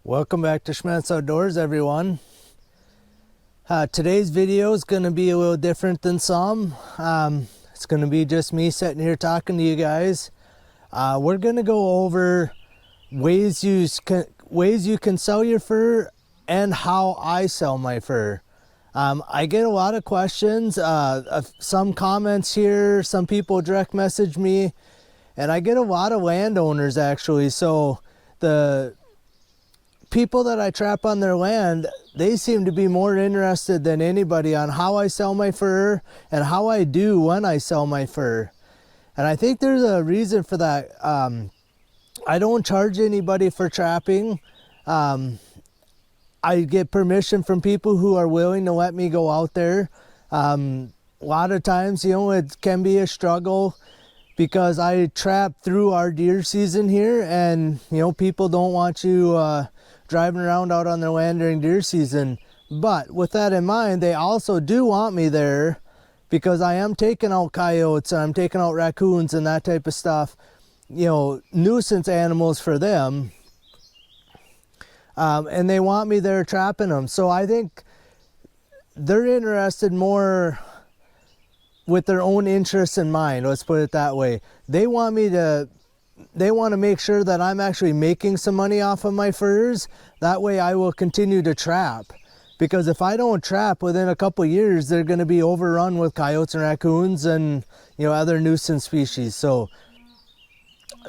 Welcome back to Schmattz Outdoors, everyone. Today's video is going to be a little different than some. It's going to be just me sitting here talking to you guys. We're going to go over ways you can sell your fur and how I sell my fur. I get a lot of questions, some comments here, some people direct message me, and I get a lot of landowners actually. So the people that I trap on their land, they seem to be more interested than anybody on how I sell my fur and how I do when I sell my fur. And I think there's a reason for that. I don't charge anybody for trapping. I get permission from people who are willing to let me go out there. A lot of times, you know, it can be a struggle because I trap through our deer season here, and you know, people don't want you driving around out on their land during deer season. But with that in mind, they also do want me there because I am taking out coyotes and I'm taking out raccoons and that type of stuff, you know, nuisance animals for them. And they want me there trapping them. So I think they're interested more with their own interests in mind, let's put it that way. They want to make sure that I'm actually making some money off of my furs. That way I will continue to trap. Because if I don't trap, within a couple of years, they're going to be overrun with coyotes and raccoons and, you know, other nuisance species. So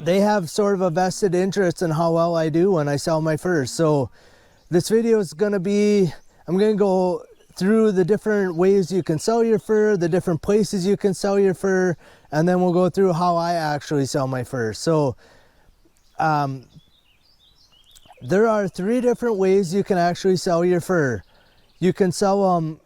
they have sort of a vested interest in how well I do when I sell my furs. So this video is going to be, I'm going to go through the different ways you can sell your fur, the different places you can sell your fur, and then we'll go through how I actually sell my fur. So there are 3 different ways you can actually sell your fur. You can sell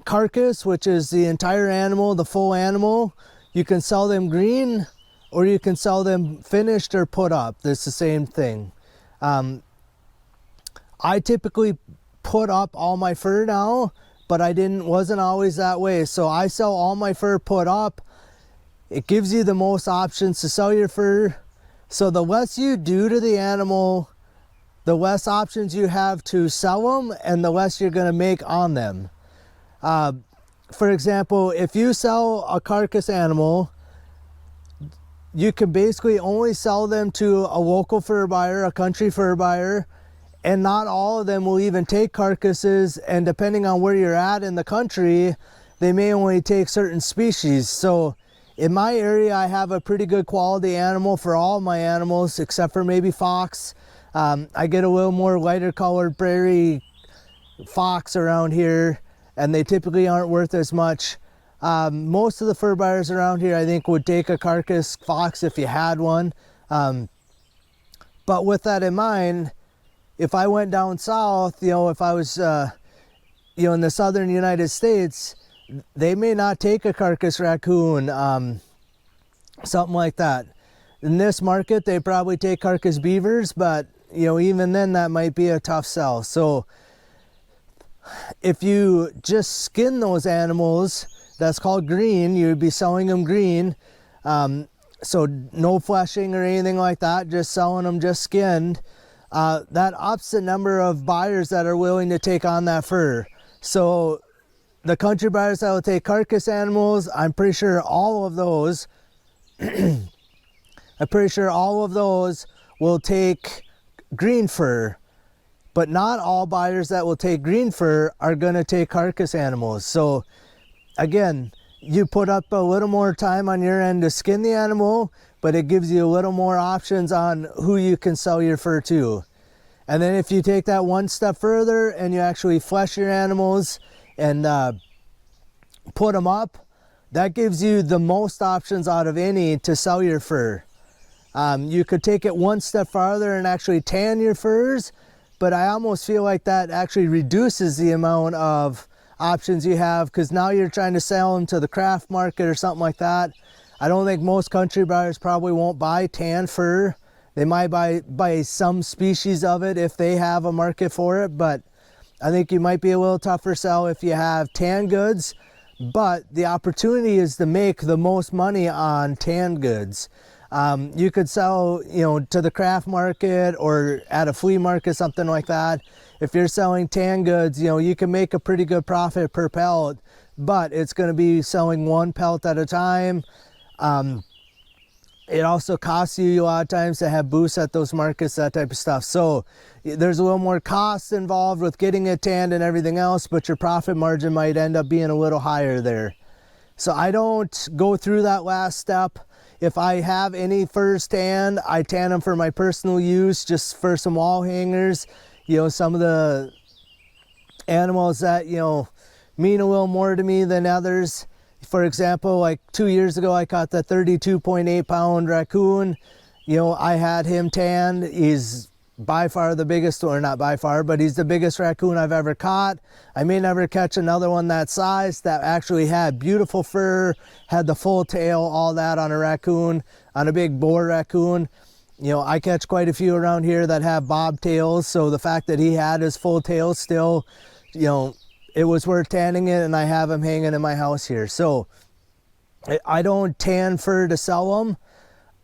carcass, which is the entire animal, the full animal. You can sell them green, or you can sell them finished or put up. It's the same thing. I typically put up all my fur now, but wasn't always that way. So I sell all my fur put up. It gives you the most options to sell your fur. So the less you do to the animal, the less options you have to sell them, and the less you're going to make on them. For example, if you sell a carcass animal, you can basically only sell them to a local fur buyer, a country fur buyer, and not all of them will even take carcasses, and depending on where you're at in the country, they may only take certain species. So in my area, I have a pretty good quality animal for all my animals, except for maybe fox. I get a little more lighter colored prairie fox around here, and they typically aren't worth as much. Most of the fur buyers around here, I think, would take a carcass fox if you had one. But with that in mind, if I went down south, you know, if I was, you know, in the southern United States, they may not take a carcass raccoon, something like that. In this market, they probably take carcass beavers, but, you know, even then that might be a tough sell. So if you just skin those animals, that's called green, you would be selling them green. So no fleshing or anything like that, just selling them just skinned. That ups the number of buyers that are willing to take on that fur. So the country buyers that will take carcass animals, I'm pretty sure all of those will take green fur, but not all buyers that will take green fur are going to take carcass animals. So again, you put up a little more time on your end to skin the animal, but it gives you a little more options on who you can sell your fur to. And then if you take that one step further and you actually flesh your animals and put them up, that gives you the most options out of any to sell your fur. You could take it one step farther and actually tan your furs, but I almost feel like that actually reduces the amount of options you have, because now you're trying to sell them to the craft market or something like that. I don't think most country buyers probably won't buy tan fur They might buy some species of it if they have a market for it, but I think you might be a little tougher sell if you have tan goods. But the opportunity is to make the most money on tan goods. You could sell, you know, to the craft market or at a flea market, something like that. If you're selling tan goods, you know, you can make a pretty good profit per pellet, but it's going to be selling one pellet at a time. It also costs you a lot of times to have booths at those markets, that type of stuff. So there's a little more cost involved with getting it tanned and everything else, but your profit margin might end up being a little higher there. So I don't go through that last step. If I have any furs tanned, I tan them for my personal use, just for some wall hangers. You know, some of the animals that, you know, mean a little more to me than others. For example, like 2 years ago, I caught the 32.8 pound raccoon. You know, I had him tanned. He's by far the biggest, or not by far, but he's the biggest raccoon I've ever caught. I may never catch another one that size that actually had beautiful fur, had the full tail, all that on a raccoon, on a big boar raccoon. You know, I catch quite a few around here that have bobtails, so the fact that he had his full tail still, you know, it was worth tanning it, and I have him hanging in my house here. So I don't tan fur to sell them.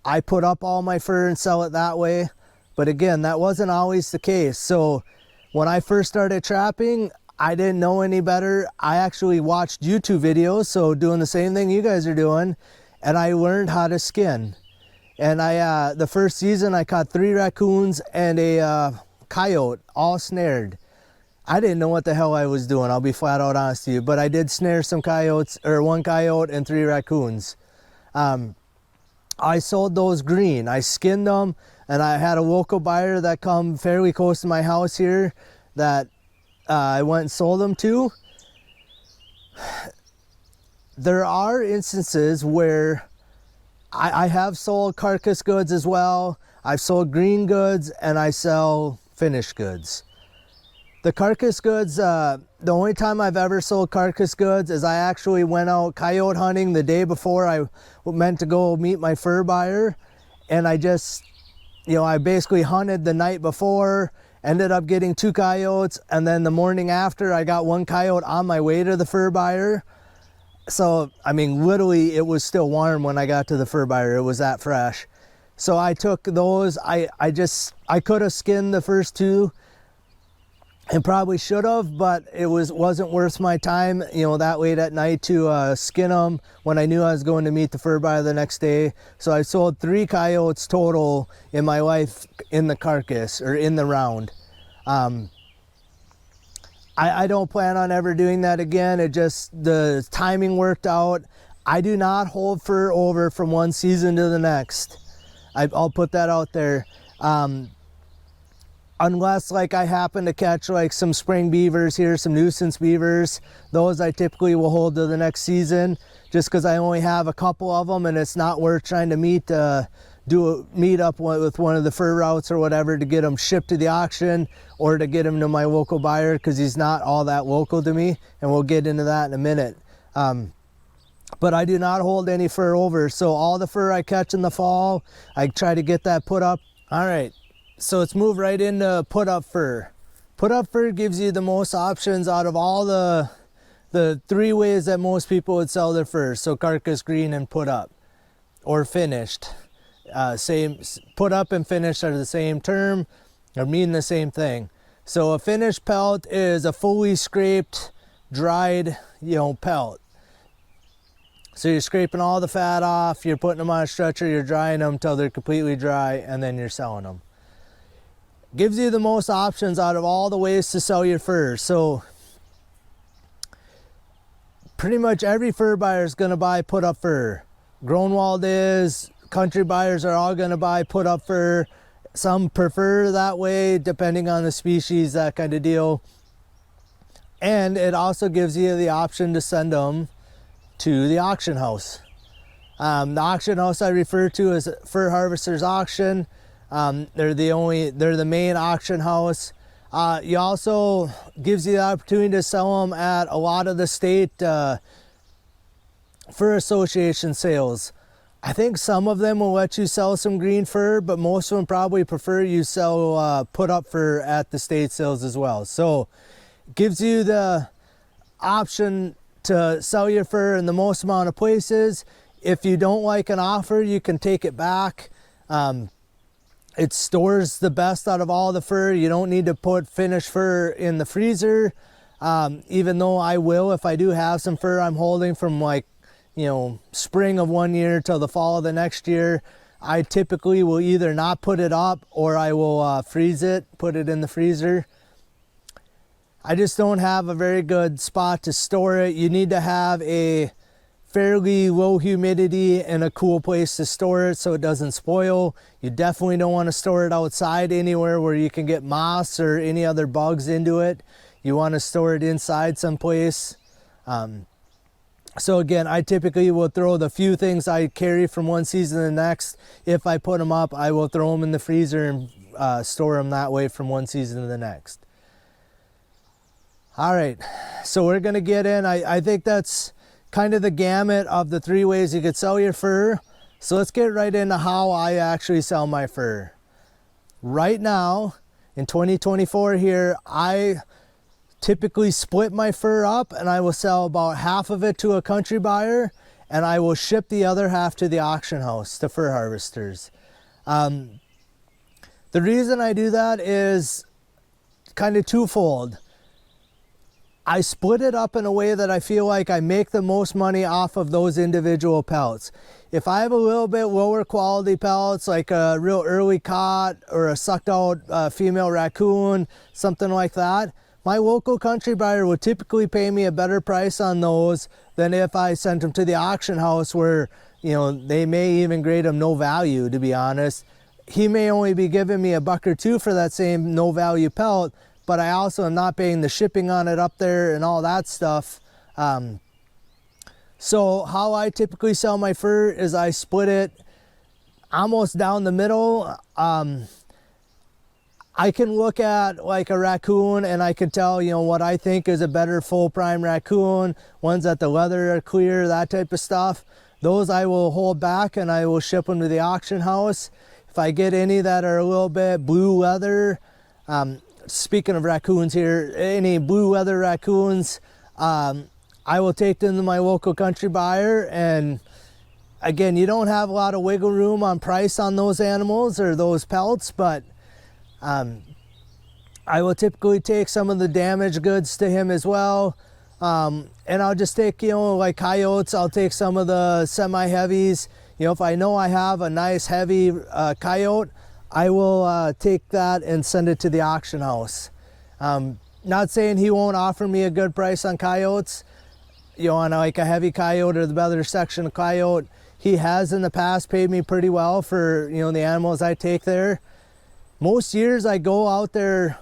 I put up all my fur and sell it that way. But again, that wasn't always the case. So when I first started trapping, I didn't know any better. I actually watched YouTube videos, so doing the same thing you guys are doing, and I learned how to skin. And the first season I caught 3 raccoons and a coyote, all snared. I didn't know what the hell I was doing, I'll be flat out honest with you, but I did snare some coyotes, or 1 coyote and 3 raccoons. I sold those green. I skinned them, and I had a local buyer that come fairly close to my house here that I went and sold them to. There are instances where I have sold carcass goods as well. I've sold green goods, and I sell finished goods. The carcass goods, the only time I've ever sold carcass goods is I actually went out coyote hunting the day before I meant to go meet my fur buyer. And I just, you know, I basically hunted the night before, ended up getting 2 coyotes. And then the morning after, I got 1 coyote on my way to the fur buyer. So, I mean, literally it was still warm when I got to the fur buyer. It was that fresh. So I took those, I could have skinned the first 2. And probably should have, but it wasn't worth my time, you know, that late at night to skin them when I knew I was going to meet the fur buyer the next day. So I sold 3 coyotes total in my life in the carcass, or in the round. I don't plan on ever doing that again. It just, the timing worked out. I do not hold fur over from one season to the next. I'll put that out there. Unless like I happen to catch like some spring beavers here, some nuisance beavers, those I typically will hold to the next season, just because I only have a couple of them, and it's not worth trying to meet up with one of the fur routes or whatever to get them shipped to the auction, or to get them to my local buyer, because he's not all that local to me, and we'll get into that in a minute. But I do not hold any fur over, so all the fur I catch in the fall, I try to get that put up. All right. So let's move right into put up fur. Put up fur gives you the most options out of all the 3 ways that most people would sell their fur. So carcass, green, and put up, or finished. Same, put up and finished are the same term, or mean the same thing. So a finished pelt is a fully scraped, dried, you know, pelt. So you're scraping all the fat off, you're putting them on a stretcher, you're drying them until they're completely dry, and then you're selling them. Gives you the most options out of all the ways to sell your fur. So pretty much every fur buyer is going to buy put up fur. Grownwald is, country buyers are all going to buy put up fur. Some prefer that way depending on the species, that kind of deal. And it also gives you the option to send them to the auction house. The auction house I refer to as Fur Harvesters Auction. They're the main auction house. You also gives you the opportunity to sell them at a lot of the state fur association sales. I I think some of them will let you sell some green fur, but most of them probably prefer you sell put up fur at the state sales as well. So it gives you the option to sell your fur in the most amount of places. If you don't like an offer, you can take it back. It stores the best out of all the fur. You don't need to put finished fur in the freezer. Even though I will, if I do have some fur I'm holding from like, you know, spring of one year till the fall of the next year, I typically will either not put it up or I will freeze it, put it in the freezer. I just don't have a very good spot to store it. You need to have a fairly low humidity and a cool place to store it so it doesn't spoil. You definitely don't want to store it outside anywhere where you can get moths or any other bugs into it. You want to store it inside someplace. So again, I typically will throw the few things I carry from one season to the next. If I put them up, I will throw them in the freezer and store them that way from one season to the next. All right, so we're gonna get in. I think that's kind of the gamut of the 3 ways you could sell your fur. So let's get right into how I actually sell my fur. Right now, in 2024 here, I typically split my fur up and I will sell about half of it to a country buyer and I will ship the other half to the auction house, to fur harvesters. The reason I do that is kind of twofold. I split it up in a way that I feel like I make the most money off of those individual pelts. If I have a little bit lower quality pelts, like a real early caught or a sucked out female raccoon, something like that, my local country buyer would typically pay me a better price on those than if I sent them to the auction house where, you know, they may even grade them no value, to be honest. He may only be giving me $1 or $2 for that same no value pelt, but I also am not paying the shipping on it up there and all that stuff. So how I typically sell my fur is I split it almost down the middle. I can look at like a raccoon and I can tell, you know, what I think is a better full prime raccoon, ones that the leather are clear, that type of stuff. Those I will hold back and I will ship them to the auction house. If I get any that are a little bit blue leather, speaking of raccoons here, any blue leather raccoons, I will take them to my local country buyer. And again, you don't have a lot of wiggle room on price on those animals or those pelts, but I will typically take some of the damaged goods to him as well. And I'll just take, you know, like coyotes, I'll take some of the semi-heavies. You know, if I know I have a nice heavy coyote, I will take that and send it to the auction house. Not saying he won't offer me a good price on coyotes, you know, on like a heavy coyote or the better section of coyote. He has in the past paid me pretty well for, you know, the animals I take there. Most years I go out there,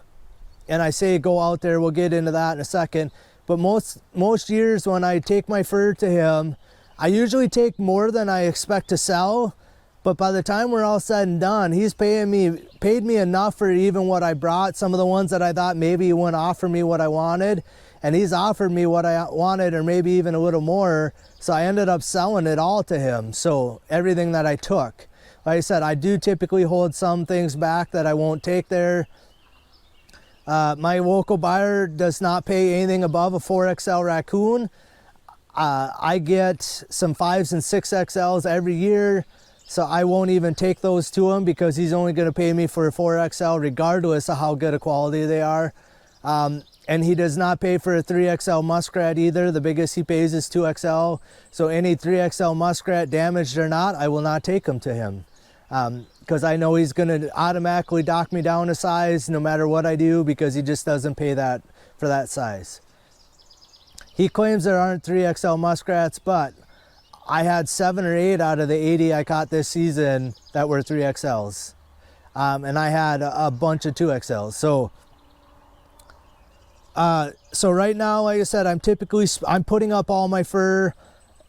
and I say go out there, we'll get into that in a second, but most years when I take my fur to him, I usually take more than I expect to sell, but by the time we're all said and done, he's paid me enough for even what I brought, some of the ones that I thought maybe he wouldn't offer me what I wanted, and he's offered me what I wanted or maybe even a little more, so I ended up selling it all to him, so everything that I took. Like I said, I do typically hold some things back that I won't take there. My local buyer does not pay anything above a 4XL raccoon. I get some 5s and 6XLs every year, so I won't even take those to him because he's only going to pay me for a 4XL regardless of how good a quality they are. And he does not pay for a 3XL muskrat either. The biggest he pays is 2XL. So any 3XL muskrat, damaged or not, I will not take them to him. Because I know he's going to automatically dock me down a size no matter what I do because he just doesn't pay that for that size. He claims there aren't 3XL muskrats, but I had 7 or 8 out of the 80 I caught this season that were 3XLs. And I had a bunch of 2XLs. So right now, like I said, I'm putting up all my fur.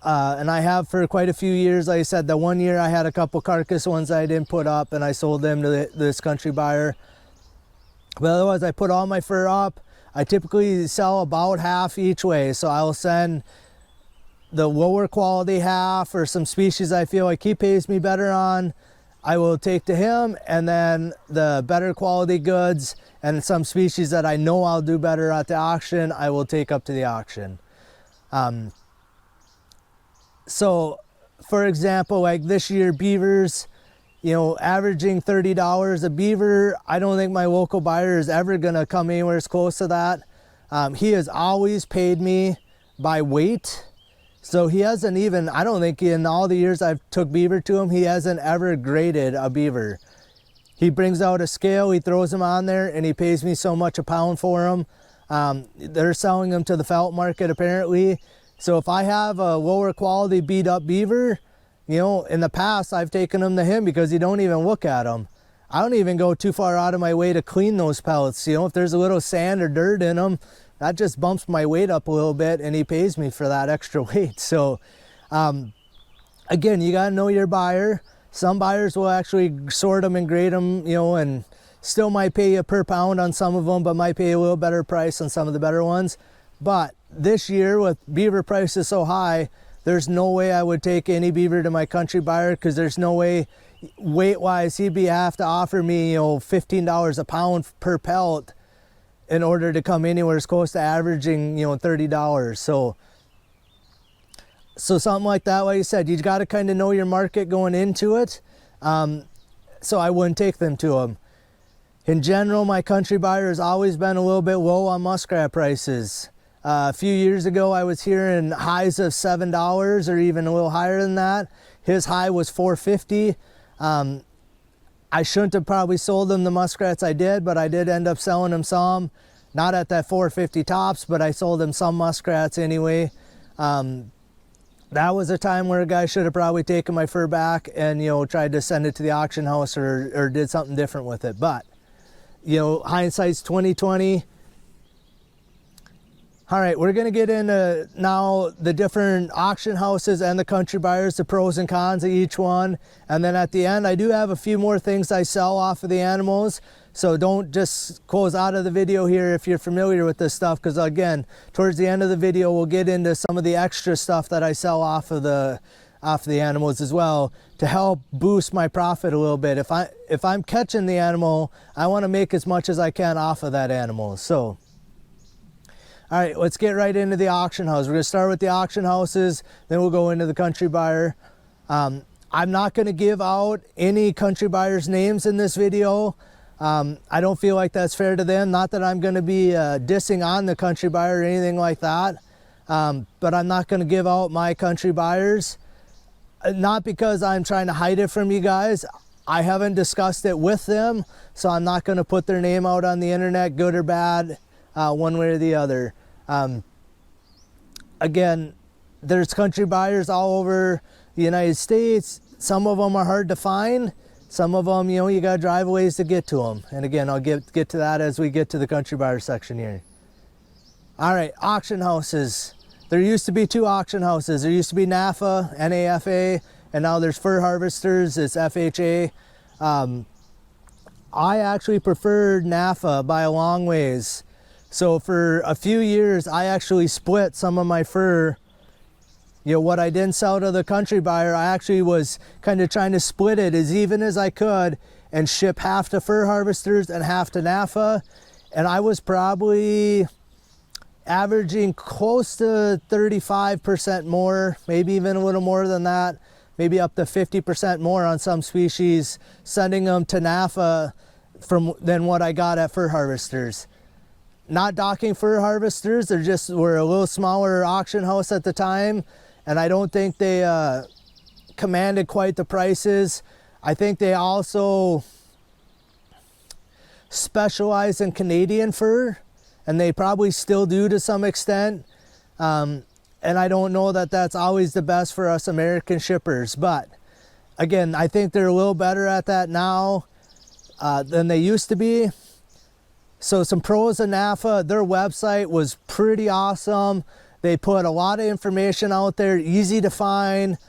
And I have for quite a few years. Like I said, the one year I had a couple carcass ones I didn't put up and I sold them to this country buyer. But otherwise I put all my fur up. I typically sell about half each way. So I'll send the lower quality half or some species I feel like he pays me better on, I will take to him, and then the better quality goods and some species that I know I'll do better at the auction, I will take up to the auction. So for example, like this year, beavers, you know, averaging $30 a beaver. I don't think my local buyer is ever gonna come anywhere close to that. He has always paid me by weight. So he hasn't even, I don't think in all the years I've took beaver to him, he hasn't ever graded a beaver. He brings out a scale, he throws them on there, and he pays me so much a pound for them. They're selling them to the felt market apparently. So if I have a lower quality beat up beaver, you know, in the past I've taken them to him because you don't even look at them. I don't even go too far out of my way to clean those pellets. You know, if there's a little sand or dirt in them, that just bumps my weight up a little bit, and he pays me for that extra weight. So again, you gotta know your buyer. Some buyers will actually sort them and grade them, you know, and still might pay you per pound on some of them, but might pay a little better price on some of the better ones. But this year with beaver prices so high, there's no way I would take any beaver to my country buyer, because there's no way weight wise he'd have to offer me, you know, $15 a pound per pellet in order to come anywhere as close to averaging, you know, $30. So something like that, like I said, you got to kind of know your market going into it. So I wouldn't take them to them. In general, my country buyer has always been a little bit low on muskrat prices. A few years ago, I was hearing highs of $7 or even a little higher than that. His high was $4.50. I shouldn't have probably sold them the muskrats I did, but I did end up selling them some. Not at that $4.50 tops, but I sold them some muskrats anyway. That was a time where a guy should have probably taken my fur back and, you know, tried to send it to the auction house or did something different with it. But, you know, hindsight's 20/20. All right, we're gonna get into now the different auction houses and the country buyers, the pros and cons of each one. And then at the end, I do have a few more things I sell off of the animals. So don't just close out of the video here if you're familiar with this stuff, because again, towards the end of the video, we'll get into some of the extra stuff that I sell off of the animals as well, to help boost my profit a little bit. If I'm catching the animal, I wanna make as much as I can off of that animal. So. All right, let's get right into the auction house. We're gonna start with the auction houses, then we'll go into the country buyer. I'm not gonna give out any country buyers' names in this video. I don't feel like that's fair to them. Not that I'm gonna be dissing on the country buyer or anything like that, but I'm not gonna give out my country buyers. Not because I'm trying to hide it from you guys. I haven't discussed it with them, so I'm not gonna put their name out on the internet, good or bad. One way or the other. Again, there's country buyers all over the United States. Some of them are hard to find. Some of them, you know, you gotta drive a ways to get to them. And again, I'll get to that as we get to the country buyer section here. All right, auction houses. There used to be two auction houses. There used to be NAFA, N-A-F-A, and now there's Fur Harvesters, it's FHA. I actually preferred NAFA by a long ways. So for a few years, I actually split some of my fur. You know, what I didn't sell to the country buyer, I actually was kind of trying to split it as even as I could and ship half to Fur Harvesters and half to NAFA. And I was probably averaging close to 35% more, maybe even a little more than that, maybe up to 50% more on some species, sending them to NAFA than what I got at Fur Harvesters. Not docking Fur Harvesters, they just were a little smaller auction house at the time, and I don't think they commanded quite the prices. I think they also specialize in Canadian fur, and they probably still do to some extent. And I don't know that that's always the best for us American shippers, but again, I think they're a little better at that now than they used to be. So some pros of NAFA, their website was pretty awesome. They put a lot of information out there, easy to find.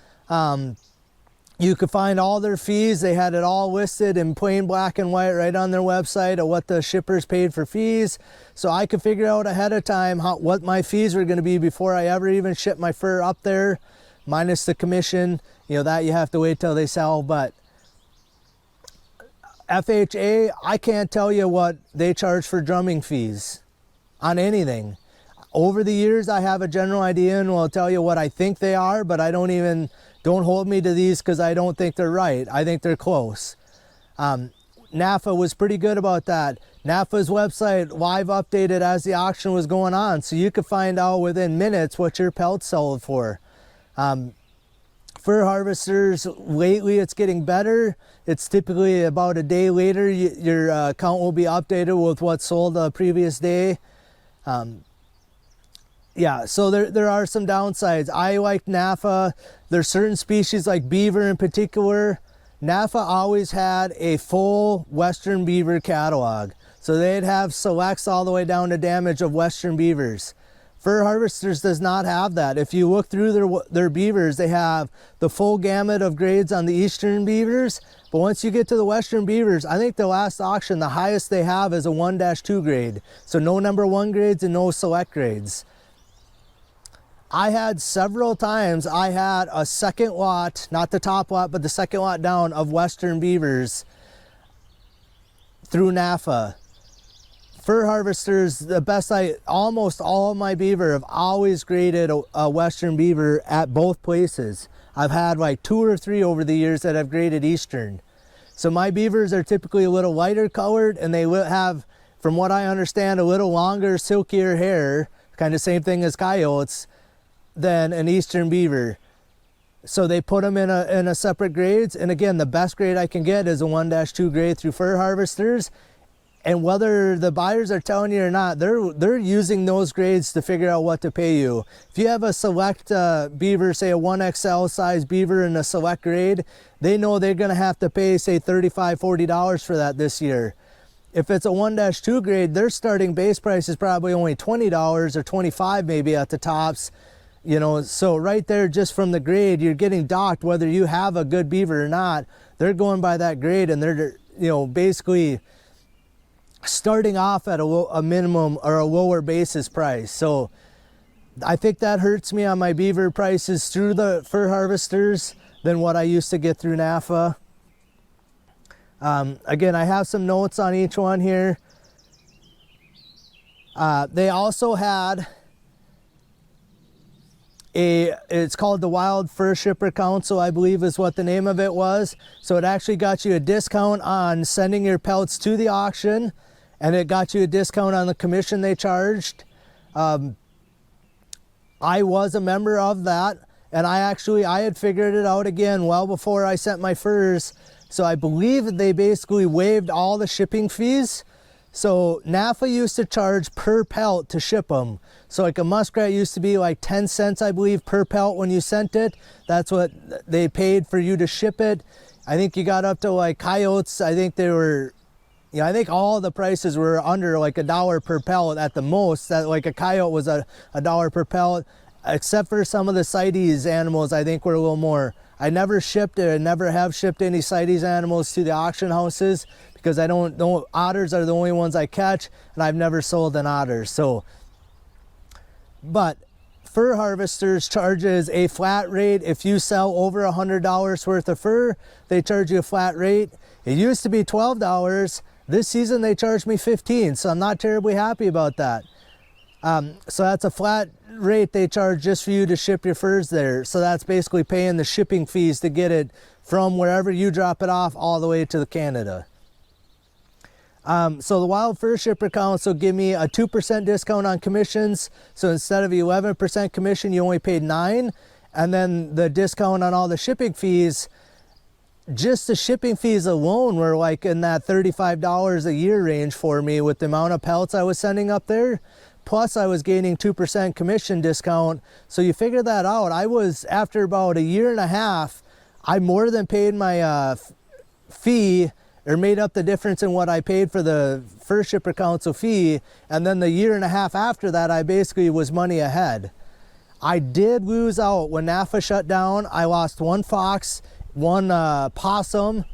You could find all their fees. They had it all listed in plain black and white right on their website of what the shippers paid for fees. So I could figure out ahead of time what my fees were going to be before I ever even ship my fur up there, minus the commission. You know, that you have to wait till they sell. But FHA, I can't tell you what they charge for drumming fees on anything. Over the years, I have a general idea and will tell you what I think they are, but don't hold me to these because I don't think they're right. I think they're close. NAFA was pretty good about that. NAFA's website live updated as the auction was going on, so you could find out within minutes what your pelts sold for. Fur harvesters, lately it's getting better. It's typically about a day later, your account will be updated with what sold the previous day. Yeah, so there are some downsides. I like NAFA. There's certain species like beaver in particular. NAFA always had a full Western beaver catalog. So they'd have selects all the way down to damage of Western beavers. Fur Harvesters does not have that. If you look through their beavers, they have the full gamut of grades on the Eastern beavers. But once you get to the Western beavers, I think the last auction, the highest they have is a 1-2 grade. So no number 1 grades and no select grades. I had several times, I had a second lot, not the top lot, but the second lot down of Western beavers through NAFA. Fur Harvesters, the best almost all of my beaver have always graded a Western beaver at both places. I've had like 2 or 3 over the years that have graded Eastern. So my beavers are typically a little lighter colored and they will have, from what I understand, a little longer, silkier hair, kind of same thing as coyotes, than an Eastern beaver. So they put them in a separate grades. And again, the best grade I can get is a 1-2 grade through Fur Harvesters. And whether the buyers are telling you or not, they're using those grades to figure out what to pay you. If you have a select beaver, say a 1XL size beaver in a select grade, they know they're gonna have to pay, say, $35, $40 for that this year. If it's a 1-2 grade, their starting base price is probably only $20 or $25 maybe at the tops. You know, so right there, just from the grade, you're getting docked whether you have a good beaver or not. They're going by that grade and they're, you know, basically starting off at a minimum or a lower basis price. So I think that hurts me on my beaver prices through the Fur Harvesters than what I used to get through NAFA. Again, I have some notes on each one here. They also had it's called the Wild Fur Shipper Council, I believe is what the name of it was. So it actually got you a discount on sending your pelts to the auction, and it got you a discount on the commission they charged. I was a member of that, and I had figured it out again well before I sent my furs. So I believe they basically waived all the shipping fees. So NAFA used to charge per pelt to ship them. So like a muskrat used to be like 10 cents, I believe, per pelt when you sent it. That's what they paid for you to ship it. I think you got up to like coyotes. I think they were, you know, I think all the prices were under like $1 per pellet at the most. That like a coyote was a $1 per pellet, except for some of the CITES animals. I think were a little more. I never shipped it. I never have shipped any CITES animals to the auction houses because I don't know. Otters are the only ones I catch, and I've never sold an otter. So, but Fur Harvesters charges a flat rate. If you sell over $100 worth of fur, they charge you a flat rate. It used to be $12. This season they charged me $15, so I'm not terribly happy about that. So that's a flat rate they charge just for you to ship your furs there. So that's basically paying the shipping fees to get it from wherever you drop it off all the way to Canada. So the Wild Fur Shipper Council give me a 2% discount on commissions. So instead of 11% commission, you only paid 9%. And then the discount on all the shipping fees, just the shipping fees alone were like in that $35 a year range for me with the amount of pellets I was sending up there. Plus I was gaining 2% commission discount. So you figure that out. I was, after about a year and a half, I more than paid my fee, or made up the difference in what I paid for the Fur Shipper Council fee. And then the year and a half after that, I basically was money ahead. I did lose out when NAFA shut down. I lost 1 fox one possum,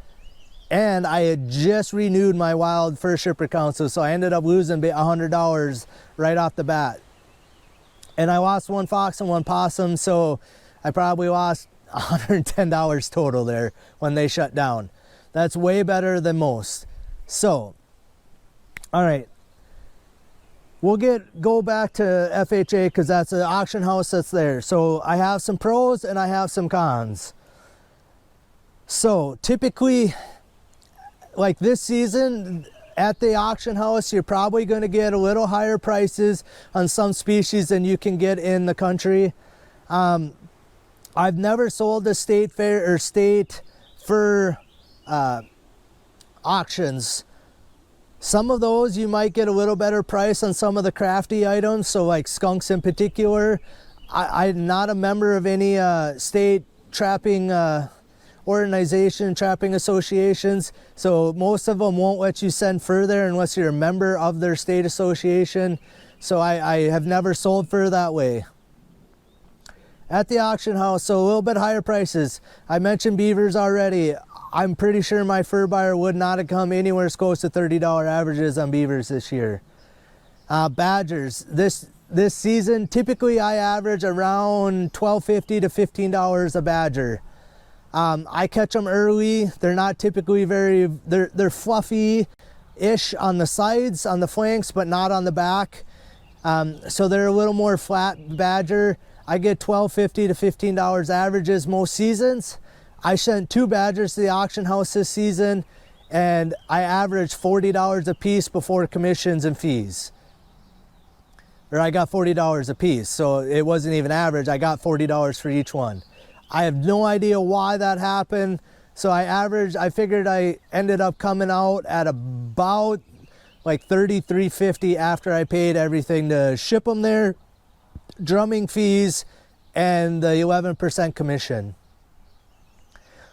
and I had just renewed my wild fur shipper council, so I ended up losing $100 right off the bat. And I lost one fox and one possum, so I probably lost $110 total there when they shut down. That's way better than most. So, all right, we'll go back to FHA because that's an auction house that's there. So I have some pros and I have some cons. So typically, like this season at the auction house, you're probably going to get a little higher prices on some species than you can get in the country. I've never sold the state fair or state fur auctions. Some of those you might get a little better price on some of the crafty items, so like skunks in particular. I'm not a member of any state trapping organization, trapping associations, so most of them won't let you send fur there unless you're a member of their state association. So I have never sold fur that way. At the auction house, so a little bit higher prices. I mentioned beavers already. I'm pretty sure my fur buyer would not have come anywhere close to $30 averages on beavers this year. Badgers, this season, typically I average around $12.50 to $15 a badger. I catch them early. They're not typically they're fluffy-ish on the sides, on the flanks, but not on the back. So they're a little more flat badger. I get $12.50 to $15 averages most seasons. I sent 2 badgers to the auction house this season, and I averaged $40 a piece before commissions and fees. Or I got $40 a piece, so it wasn't even average. I got $40 for each one. I have no idea why that happened. So I figured I ended up coming out at about like $33.50 after I paid everything to ship them there, drumming fees, and the 11% commission.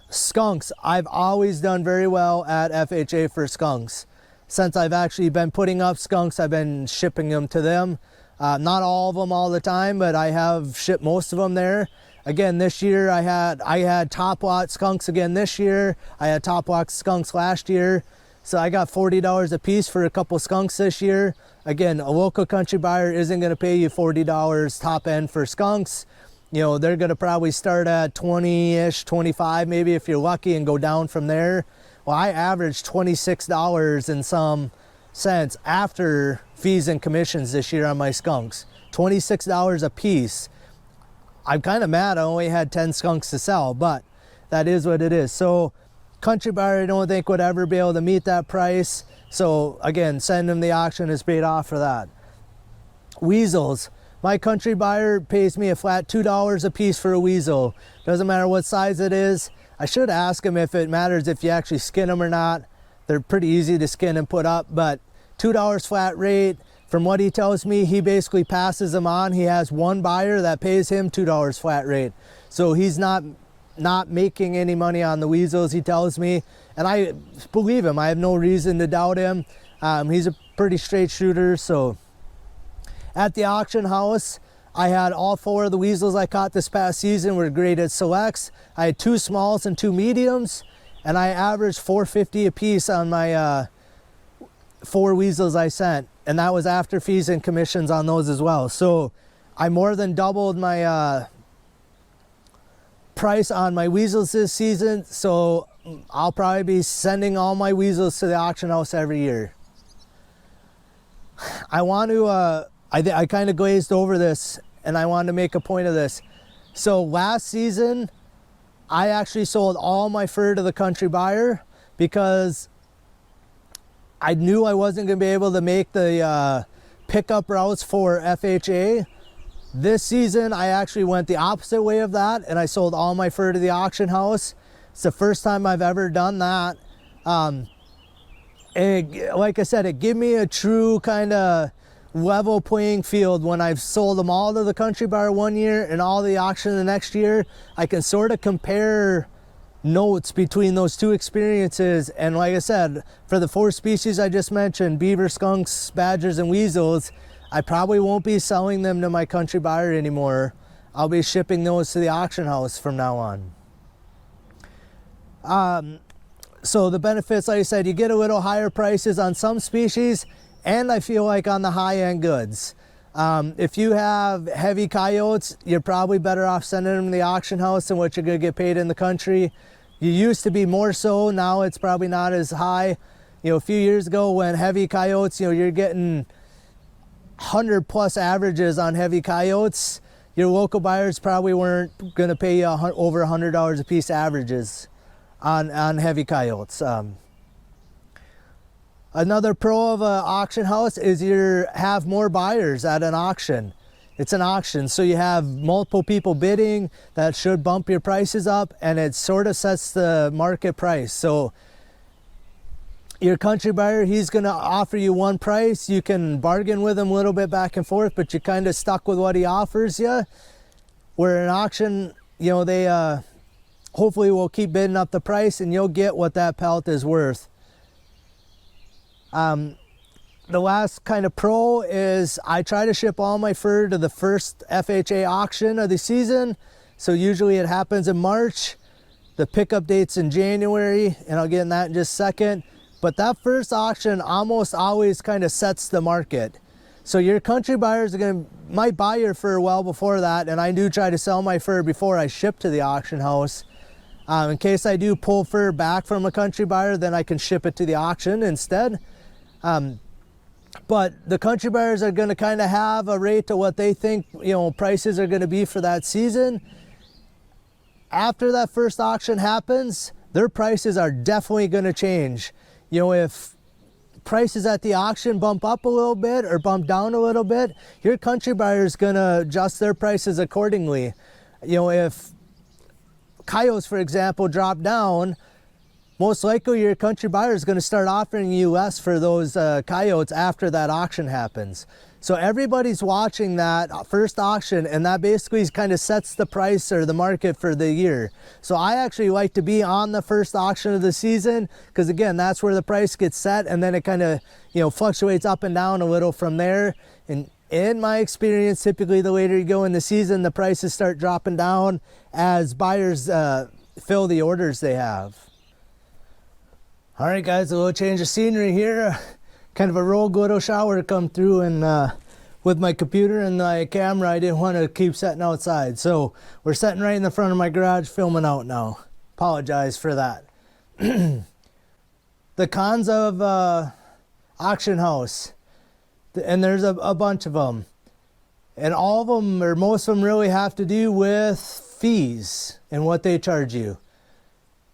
Skunks, I've always done very well at FHA for skunks. Since I've actually been putting up skunks, I've been shipping them to them. Not all of them all the time, but I have shipped most of them there. Again, this year I had top lot skunks again this year. I had top lot skunks last year. So I got $40 a piece for a couple skunks this year. Again, a local country buyer isn't going to pay you $40 top end for skunks. You know, they're going to probably start at 20-ish, 25 maybe if you're lucky, and go down from there. Well, I averaged $26 and some cents after fees and commissions this year on my skunks. $26 a piece. I'm kind of mad I only had 10 skunks to sell, but that is what it is. So country buyer I don't think would ever be able to meet that price. So again, send them the auction is paid off for that. Weasels. My country buyer pays me a flat $2 a piece for a weasel. Doesn't matter what size it is. I should ask him if it matters if you actually skin them or not. They're pretty easy to skin and put up, but $2 flat rate. From what he tells me, he basically passes them on. He has one buyer that pays him $2 flat rate. So he's not making any money on the weasels, he tells me. And I believe him. I have no reason to doubt him. He's a pretty straight shooter, so. At the auction house, I had all 4 of the weasels I caught this past season were graded selects. I had 2 smalls and 2 mediums, and I averaged $4.50 a piece on my 4 weasels I sent. And that was after fees and commissions on those as well. So I more than doubled my price on my weasels this season. So I'll probably be sending all my weasels to the auction house every year. I want to, I kind of glazed over this, and I wanted to make a point of this. So last season, I actually sold all my fur to the country buyer because I knew I wasn't going to be able to make the pickup routes for FHA. This season, I actually went the opposite way of that, and I sold all my fur to the auction house. It's the first time I've ever done that. And like I said, it gave me a true kind of level playing field. When I've sold them all to the country buyer one year and all the auction the next year, I can sort of compare notes between those 2 experiences. And like I said, for the 4 species I just mentioned, beaver, skunks, badgers, and weasels, I probably won't be selling them to my country buyer anymore. I'll be shipping those to the auction house from now on. So the benefits, like I said, you get a little higher prices on some species, and I feel like on the high-end goods. If you have heavy coyotes, you're probably better off sending them to the auction house than what you're going to get paid in the country. You used to be more so, now it's probably not as high. A few years ago when heavy coyotes, you're getting 100+ averages on heavy coyotes. Your local buyers probably weren't going to pay you over $100 a piece averages on heavy coyotes. Another pro of an auction house is you have more buyers at an auction. It's an auction, so you have multiple people bidding. That should bump your prices up, and it sort of sets the market price. So your country buyer, he's going to offer you one price. You can bargain with him a little bit back and forth, but you're kind of stuck with what he offers you. Where an auction, they hopefully will keep bidding up the price, and you'll get what that pelt is worth. The last kind of pro is I try to ship all my fur to the first FHA auction of the season. So usually it happens in March. The pickup date's in January, and I'll get in that in just a second. But that first auction almost always kind of sets the market. So your country buyers might buy your fur well before that, and I do try to sell my fur before I ship to the auction house. In case I do pull fur back from a country buyer, then I can ship it to the auction instead. But the country buyers are going to kind of have a rate to what they think, prices are going to be for that season. After that first auction happens, their prices are definitely going to change. If prices at the auction bump up a little bit or bump down a little bit, your country buyer is going to adjust their prices accordingly. If coyotes, for example, drop down, most likely your country buyer is going to start offering you less for those coyotes after that auction happens. So everybody's watching that first auction, and that basically kind of sets the price or the market for the year. So I actually like to be on the first auction of the season because, again, that's where the price gets set, and then it kind of fluctuates up and down a little from there. And in my experience, typically the later you go in the season, the prices start dropping down as buyers fill the orders they have. All right, guys, a little change of scenery here. Kind of a rogue little shower come through, and with my computer and my camera, I didn't want to keep sitting outside. So we're sitting right in the front of my garage filming out now. Apologize for that. The cons of auction house, and there's a bunch of them. And all of them, or most of them, really have to do with fees and what they charge you.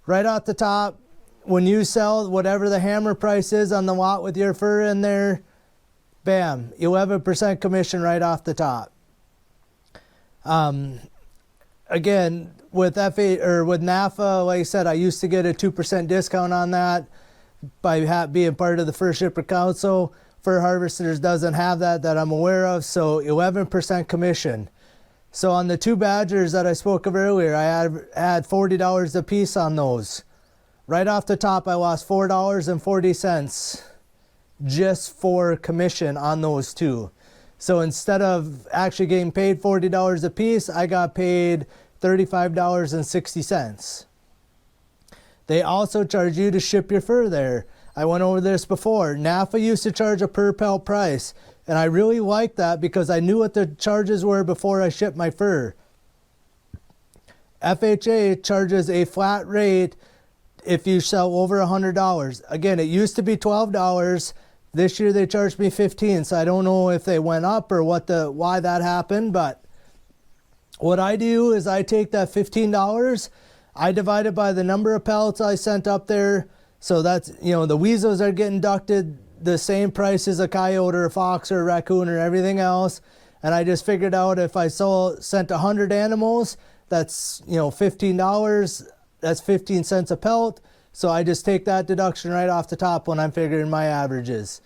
Right off the top, when you sell whatever the hammer price is on the lot with your fur in there, bam, 11% commission right off the top. Again, with NAFA, like I said, I used to get a 2% discount on that by being part of the Fur Shipper Council. Fur Harvesters doesn't have that I'm aware of, so 11% commission. So on the two Badgers that I spoke of earlier, I had $40 a piece on those. Right off the top, I lost $4.40 just for commission on those two. So instead of actually getting paid $40 a piece, I got paid $35.60. They also charge you to ship your fur there. I went over this before. NAFA used to charge a per pelt price, and I really liked that because I knew what the charges were before I shipped my fur. FHA charges a flat rate if you sell over $100. Again, it used to be $12. This year they charged me $15, so I don't know if they went up or why that happened. But what I do is I take that $15, I divide it by the number of pellets I sent up there. So that's, the weasels are getting deducted the same price as a coyote or a fox or a raccoon or everything else. And I just figured out if I sent 100 animals, that's $15. That's 15 cents a pelt. So I just take that deduction right off the top when I'm figuring my averages.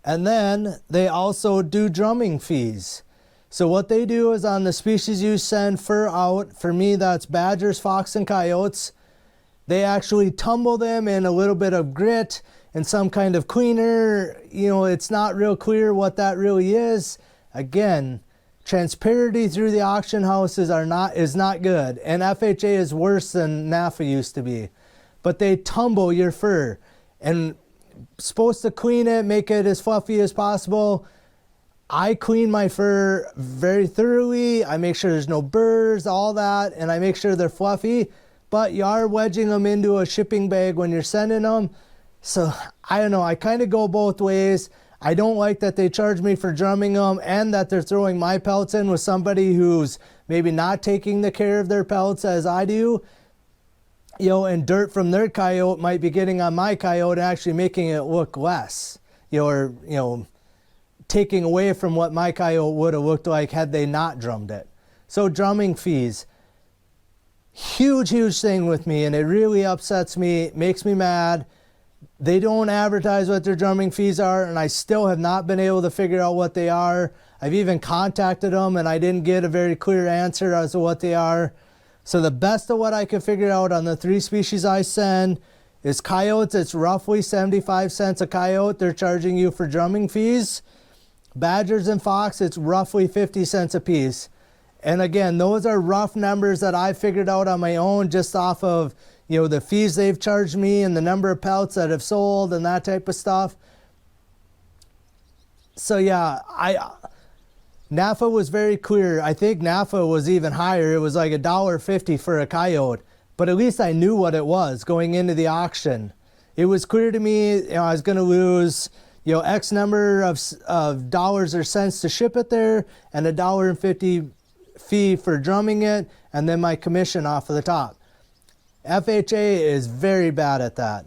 And then they also do drumming fees. So what they do is on the species you send fur out, for me that's badgers, fox, and coyotes, they actually tumble them in a little bit of grit and some kind of cleaner. It's not real clear what that really is. Again, transparency through the auction houses is not good, and FHA is worse than NAFA used to be. But they tumble your fur, and supposed to clean it, make it as fluffy as possible. I clean my fur very thoroughly. I make sure there's no burrs, all that, and I make sure they're fluffy. But you are wedging them into a shipping bag when you're sending them. So I don't know, I kind of go both ways. I don't like that they charge me for drumming them and that they're throwing my pelts in with somebody who's maybe not taking the care of their pelts as I do. You know, and dirt from their coyote might be getting on my coyote and actually making it look less. You know, or, you know, taking away from what my coyote would have looked like had they not drummed it. So drumming fees, huge thing with me, and it really upsets me, makes me mad. They don't advertise what their drumming fees are, and I still have not been able to figure out what they are. I've even contacted them, and I didn't get a very clear answer as to what they are. So the best of what I could figure out on the 3 species I send is coyotes. It's roughly 75 cents a coyote they're charging you for drumming fees. Badgers and fox, it's roughly 50 cents a piece. And again, those are rough numbers that I figured out on my own just off of, you know, the fees they've charged me and the number of pelts that have sold and that type of stuff. So yeah, NAFA was very clear. I think NAFA was even higher. It was like $1.50 for a coyote, but at least I knew what it was going into the auction. It was clear to me, you know, I was going to lose, you know, X number of dollars or cents to ship it there and $1.50 fee for drumming it, and then my commission off of the top. FHA is very bad at that.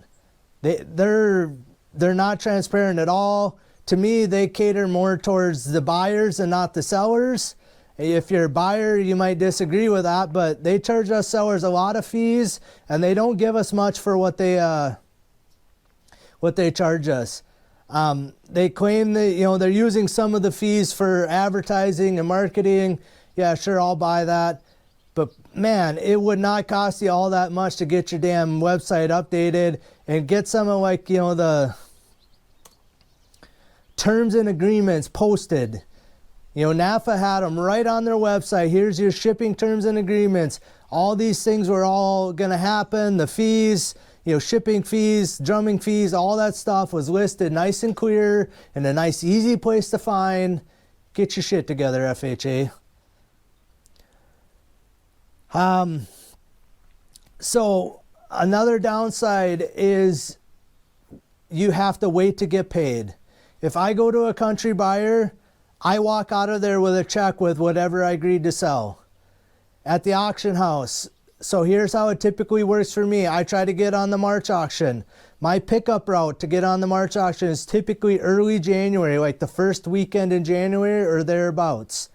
They're not transparent at all. To me, they cater more towards the buyers and not the sellers. If you're a buyer, you might disagree with that, but they charge us sellers a lot of fees, and they don't give us much for what they charge us. They claim that, you know, they're using some of the fees for advertising and marketing. Yeah, sure, I'll buy that. But man, it would not cost you all that much to get your damn website updated and get some of, like, you know, the terms and agreements posted. You know, NAFA had them right on their website. Here's your shipping terms and agreements. All these things were all going to happen. The fees, you know, shipping fees, drumming fees, all that stuff was listed nice and clear and a nice, easy place to find. Get your shit together, FHA. So another downside is you have to wait to get paid. If I go to a country buyer, I walk out of there with a check with whatever I agreed to sell. At the auction house, so here's how it typically works for me. I try to get on the March auction. My pickup route to get on the March auction is typically early January, like the first weekend in January or thereabouts.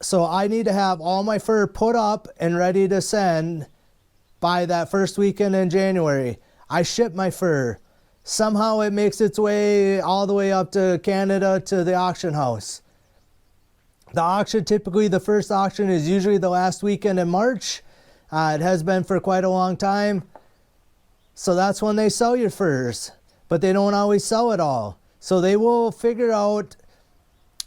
So I need to have all my fur put up and ready to send by that first weekend in January. I ship my fur. Somehow it makes its way all the way up to Canada to the auction house. The auction, typically the first auction is usually the last weekend in March. It has been for quite a long time. So that's when they sell your furs, but they don't always sell it all. So they will figure out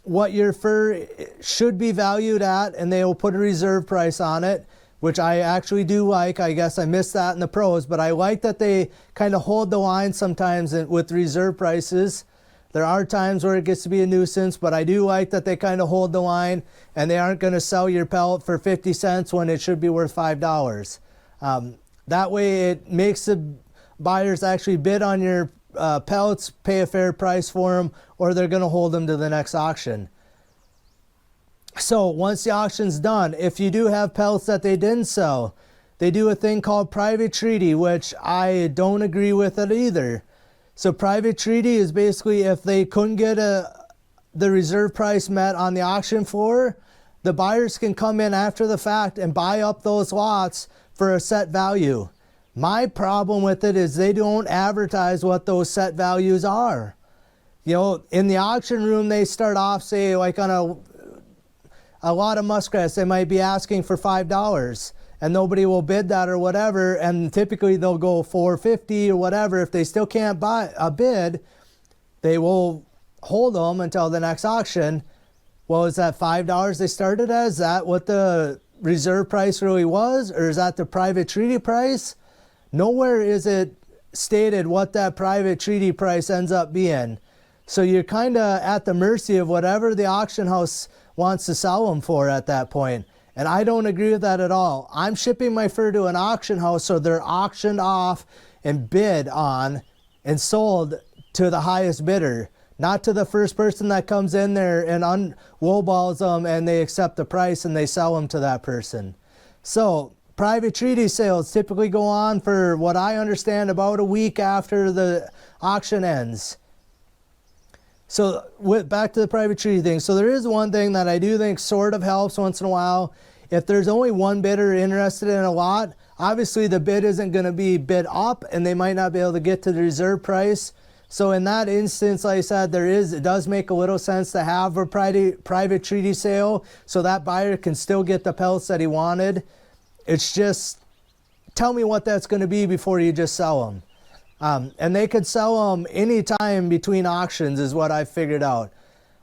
what your fur should be valued at, and they will put a reserve price on it, which I actually do like. I guess I missed that in the pros, but I like that they kind of hold the line sometimes with reserve prices. There are times where it gets to be a nuisance, but I do like that they kind of hold the line, and they aren't going to sell your pellet for 50 cents when it should be worth $5. That way it makes the buyers actually bid on your pellets, pay a fair price for them, or they're going to hold them to the next auction. So once the auction's done, if you do have pellets that they didn't sell, they do a thing called private treaty, which I don't agree with it either. So private treaty is basically if they couldn't get the reserve price met on the auction floor, the buyers can come in after the fact and buy up those lots for a set value. My problem with it is they don't advertise what those set values are. You know, in the auction room, they start off, say, like on a lot of muskrats, they might be asking for $5 and nobody will bid that or whatever. And typically they'll go $4.50 or whatever. If they still can't buy a bid, they will hold them until the next auction. well, is that $5 they started as? Is that what the reserve price really was? Or is that the private treaty price? Nowhere is it stated what that private treaty price ends up being. So you're kind of at the mercy of whatever the auction house wants to sell them for at that point. And I don't agree with that at all. I'm shipping my fur to an auction house so they're auctioned off and bid on and sold to the highest bidder, not to the first person that comes in there and lowballs them and they accept the price and they sell them to that person. So private treaty sales typically go on for what I understand about a week after the auction ends. So back to the private treaty thing. So there is one thing that I do think sort of helps once in a while. If there's only one bidder interested in a lot, obviously the bid isn't going to be bid up and they might not be able to get to the reserve price. So in that instance, like I said, it does make a little sense to have a private treaty sale so that buyer can still get the pelts that he wanted. It's just, tell me what that's going to be before you just sell them. And they could sell them anytime between auctions is what I've figured out.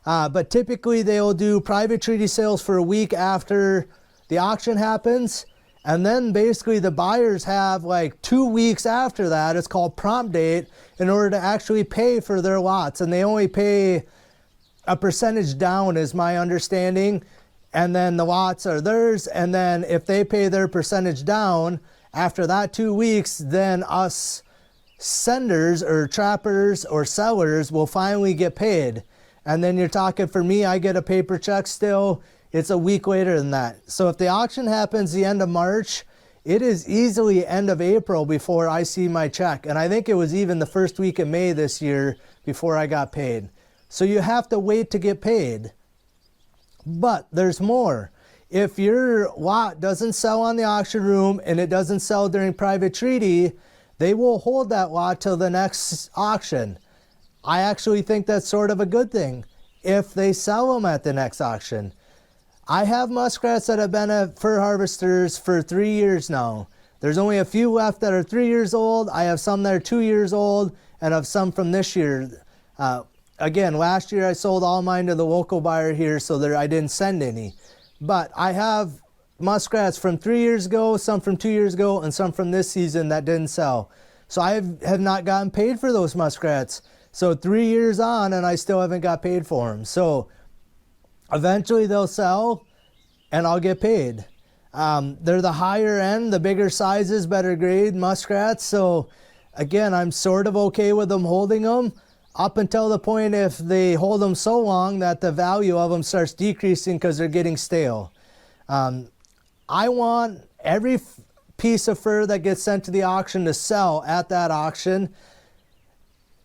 But typically they'll do private treaty sales for a week after the auction happens. And then basically the buyers have like 2 weeks after that, it's called prompt date, in order to actually pay for their lots. And they only pay a percentage down is my understanding. And then the lots are theirs. And then if they pay their percentage down after that 2 weeks, then us senders or trappers or sellers will finally get paid. And then you're talking, for me, I get a paper check still. It's a week later than that. So if the auction happens the end of March, it is easily end of April before I see my check. And I think it was even the first week of May this year before I got paid. So you have to wait to get paid. But there's more. If your lot doesn't sell on the auction room and it doesn't sell during private treaty, they will hold that lot till the next auction. I actually think that's sort of a good thing if they sell them at the next auction. I have muskrats that have been at fur harvesters for 3 years now. There's only a few left that are 3 years old. I have some that are 2 years old and have some from this year. Again, last year I sold all mine to the local buyer here, so I didn't send any. But I have muskrats from 3 years ago, some from 2 years ago, and some from this season that didn't sell. So I have not gotten paid for those muskrats. So 3 years on and I still haven't got paid for them. So eventually they'll sell and I'll get paid. They're the higher end, the bigger sizes, better grade muskrats. So again, I'm sort of okay with them holding them up until the point if they hold them so long that the value of them starts decreasing because they're getting stale. I want every piece of fur that gets sent to the auction to sell at that auction,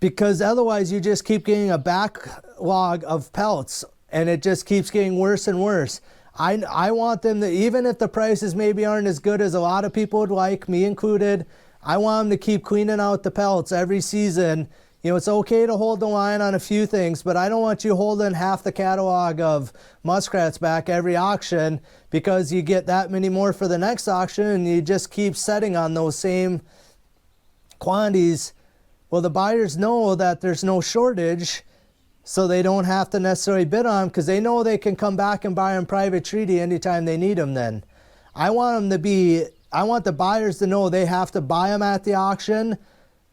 because otherwise you just keep getting a backlog of pelts and it just keeps getting worse and worse. I want them to, even if the prices maybe aren't as good as a lot of people would like, me included, I want them to keep cleaning out the pelts every season. You know, it's okay to hold the line on a few things, but I don't want you holding half the catalog of muskrats back every auction because you get that many more for the next auction and you just keep setting on those same quantities. Well, the buyers know that there's no shortage, so they don't have to necessarily bid on them because they know they can come back and buy them private treaty anytime they need them then. I want the buyers to know they have to buy them at the auction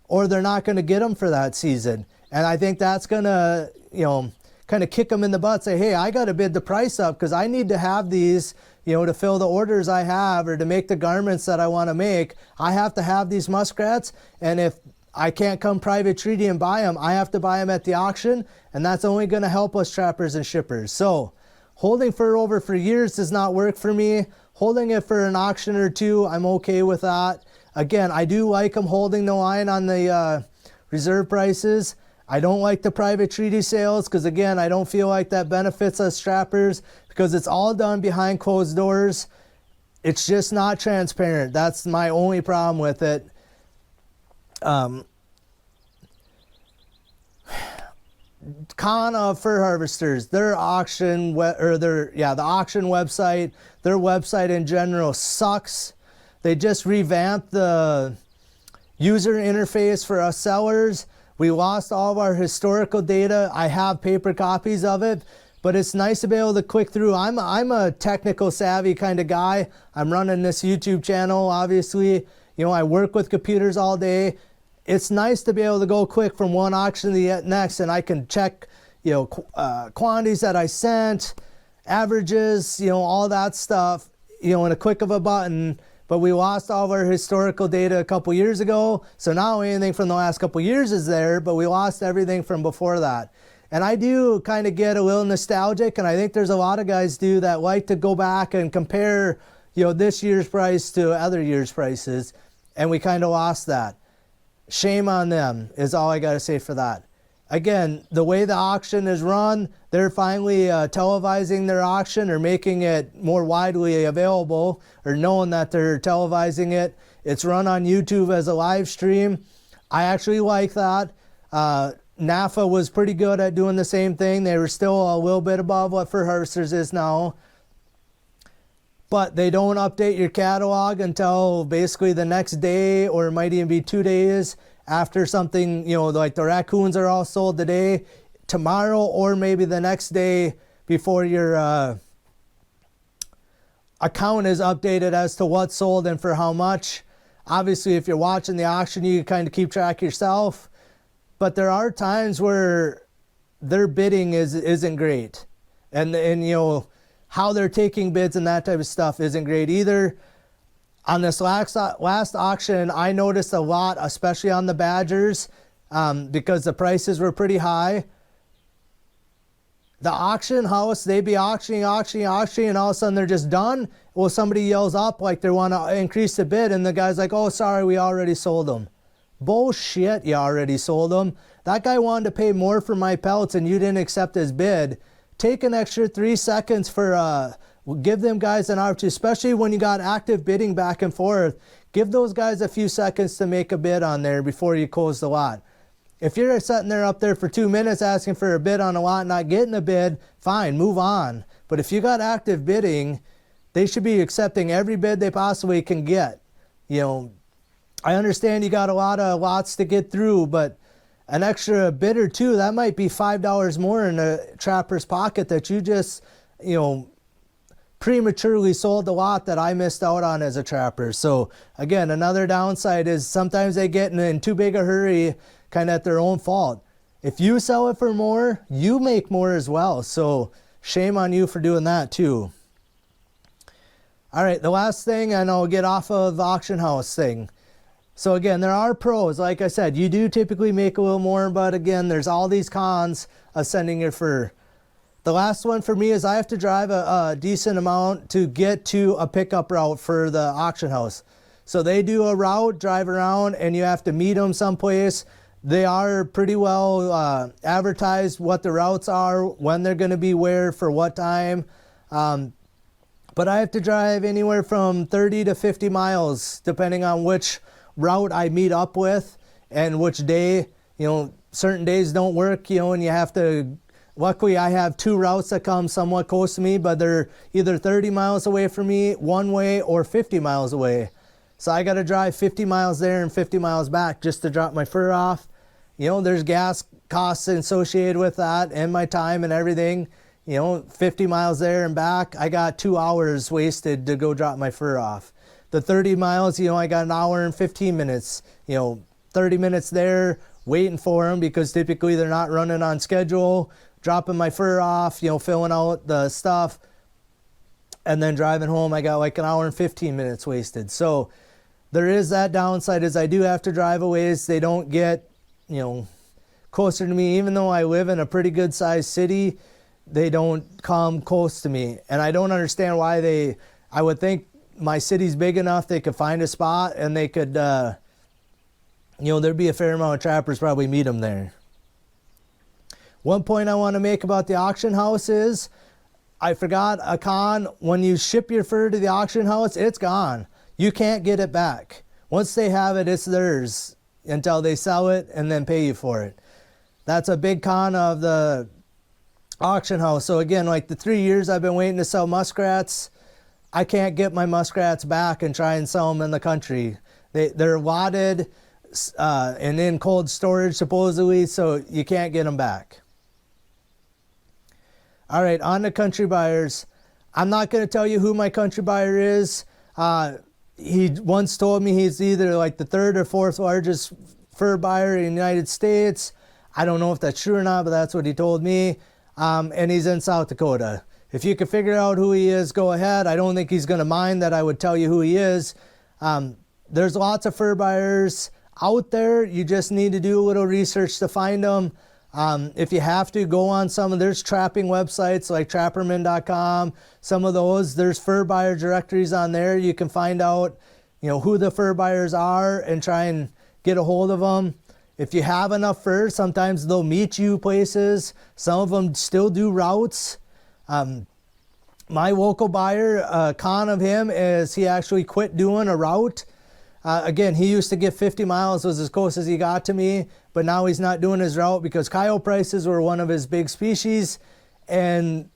or they're not going to get them for that season. And I think that's going to, you know, kind of kick them in the butt, say, hey, I got to bid the price up because I need to have these, you know, to fill the orders I have or to make the garments that I want to make. I have to have these muskrats, and if I can't come private treaty and buy them, I have to buy them at the auction, and that's only going to help us trappers and shippers. So holding fur over for years does not work for me. Holding it for an auction or two, I'm okay with that. Again, I do like them holding the line on the reserve prices. I don't like the private treaty sales because, again, I don't feel like that benefits us trappers because it's all done behind closed doors. It's just not transparent. That's my only problem with it. Con of fur harvesters, their auction the auction website, their website in general sucks. They just revamped the user interface for us sellers. We lost all of our historical data. I have paper copies of it, but it's nice to be able to click through. I'm a technical savvy kind of guy. I'm running this YouTube channel, obviously. You know, I work with computers all day. It's nice to be able to go quick from one auction to the next, and I can check, you know, quantities that I sent, averages, you know, all that stuff, you know, in a click of a button. But we lost all of our historical data a couple years ago. So now anything from the last couple years is there, but we lost everything from before that. And I do kind of get a little nostalgic, and I think there's a lot of guys do that like to go back and compare, you know, this year's price to other year's prices, and we kind of lost that. Shame on them is all I got to say for that. Again, the way the auction is run, they're finally televising their auction or making it more widely available, or knowing that they're televising it. It's run on YouTube as a live stream. I actually like that. NAFA was pretty good at doing the same thing. They were still a little bit above what Fur Harvesters is now. But they don't update your catalog until basically the next day, or it might even be 2 days after something, you know, like the raccoons are all sold today, tomorrow, or maybe the next day before your account is updated as to what's sold and for how much. Obviously, if you're watching the auction, you can kind of keep track yourself. But there are times where their bidding isn't great. And you know, how they're taking bids and that type of stuff isn't great either. On this last auction, I noticed a lot, especially on the Badgers, because the prices were pretty high. The auction house, they'd be auctioning, and all of a sudden they're just done. Well, somebody yells up like they want to increase the bid, and the guy's like, oh, sorry, we already sold them. Bullshit, you already sold them. That guy wanted to pay more for my pelts, and you didn't accept his bid. Take an extra 3 seconds for... give them guys an opportunity, especially when you got active bidding back and forth. Give those guys a few seconds to make a bid on there before you close the lot. If you're sitting there up there for 2 minutes asking for a bid on a lot and not getting a bid, fine, move on. But if you got active bidding, they should be accepting every bid they possibly can get. You know, I understand you got a lot of lots to get through, but an extra bid or two, that might be $5 more in a trapper's pocket that you just, you know, prematurely sold the lot that I missed out on as a trapper. So again, another downside is sometimes they get in too big a hurry, kind of at their own fault. If you sell it for more, you make more as well. So shame on you for doing that too. All right, the last thing, and I'll get off of the auction house thing. So again, there are pros. Like I said, you do typically make a little more, but again, there's all these cons of sending your fur. The last one for me is I have to drive a decent amount to get to a pickup route for the auction house. So they do a route, drive around, and you have to meet them someplace. They are pretty well advertised what the routes are, when they're going to be where, for what time. But I have to drive anywhere from 30 to 50 miles, depending on which route I meet up with and which day. You know, certain days don't work, you know, and you have to... Luckily, I have 2 routes that come somewhat close to me, but they're either 30 miles away from me one way or 50 miles away. So I got to drive 50 miles there and 50 miles back just to drop my fur off. You know, there's gas costs associated with that and my time and everything. You know, 50 miles there and back, I got 2 hours wasted to go drop my fur off. The 30 miles, you know, I got an hour and 15 minutes, you know, 30 minutes there waiting for them because typically they're not running on schedule. Dropping my fur off, you know, filling out the stuff, and then driving home, I got like an hour and 15 minutes wasted. So there is that downside, is I do have to drive a ways. They don't get, you know, closer to me. Even though I live in a pretty good sized city, they don't come close to me. And I don't understand why I would think my city's big enough they could find a spot and they could, you know, there'd be a fair amount of trappers probably meet them there. One point I want to make about the auction house is, I forgot a con. When you ship your fur to the auction house, it's gone. You can't get it back. Once they have it, it's theirs until they sell it and then pay you for it. That's a big con of the auction house. So again, like the 3 years I've been waiting to sell muskrats, I can't get my muskrats back and try and sell them in the country. They're allotted and in cold storage supposedly, so you can't get them back. All right, on to country buyers. I'm not going to tell you who my country buyer is. He once told me he's either like the 3rd or 4th largest fur buyer in the United States. I don't know if that's true or not, but that's what he told me. And he's in South Dakota. If you can figure out who he is, go ahead. I don't think he's going to mind that I would tell you who he is. There's lots of fur buyers out there. You just need to do a little research to find them. If you have to, go on there's trapping websites like trapperman.com. Some of those, there's fur buyer directories on there. You can find out, who the fur buyers are and try and get a hold of them. If you have enough fur, sometimes they'll meet you places. Some of them still do routes. My local buyer, con of him is he actually quit doing a route. Again, he used to get 50 miles was as close as he got to me, but now he's not doing his route because coyote prices were one of his big species, and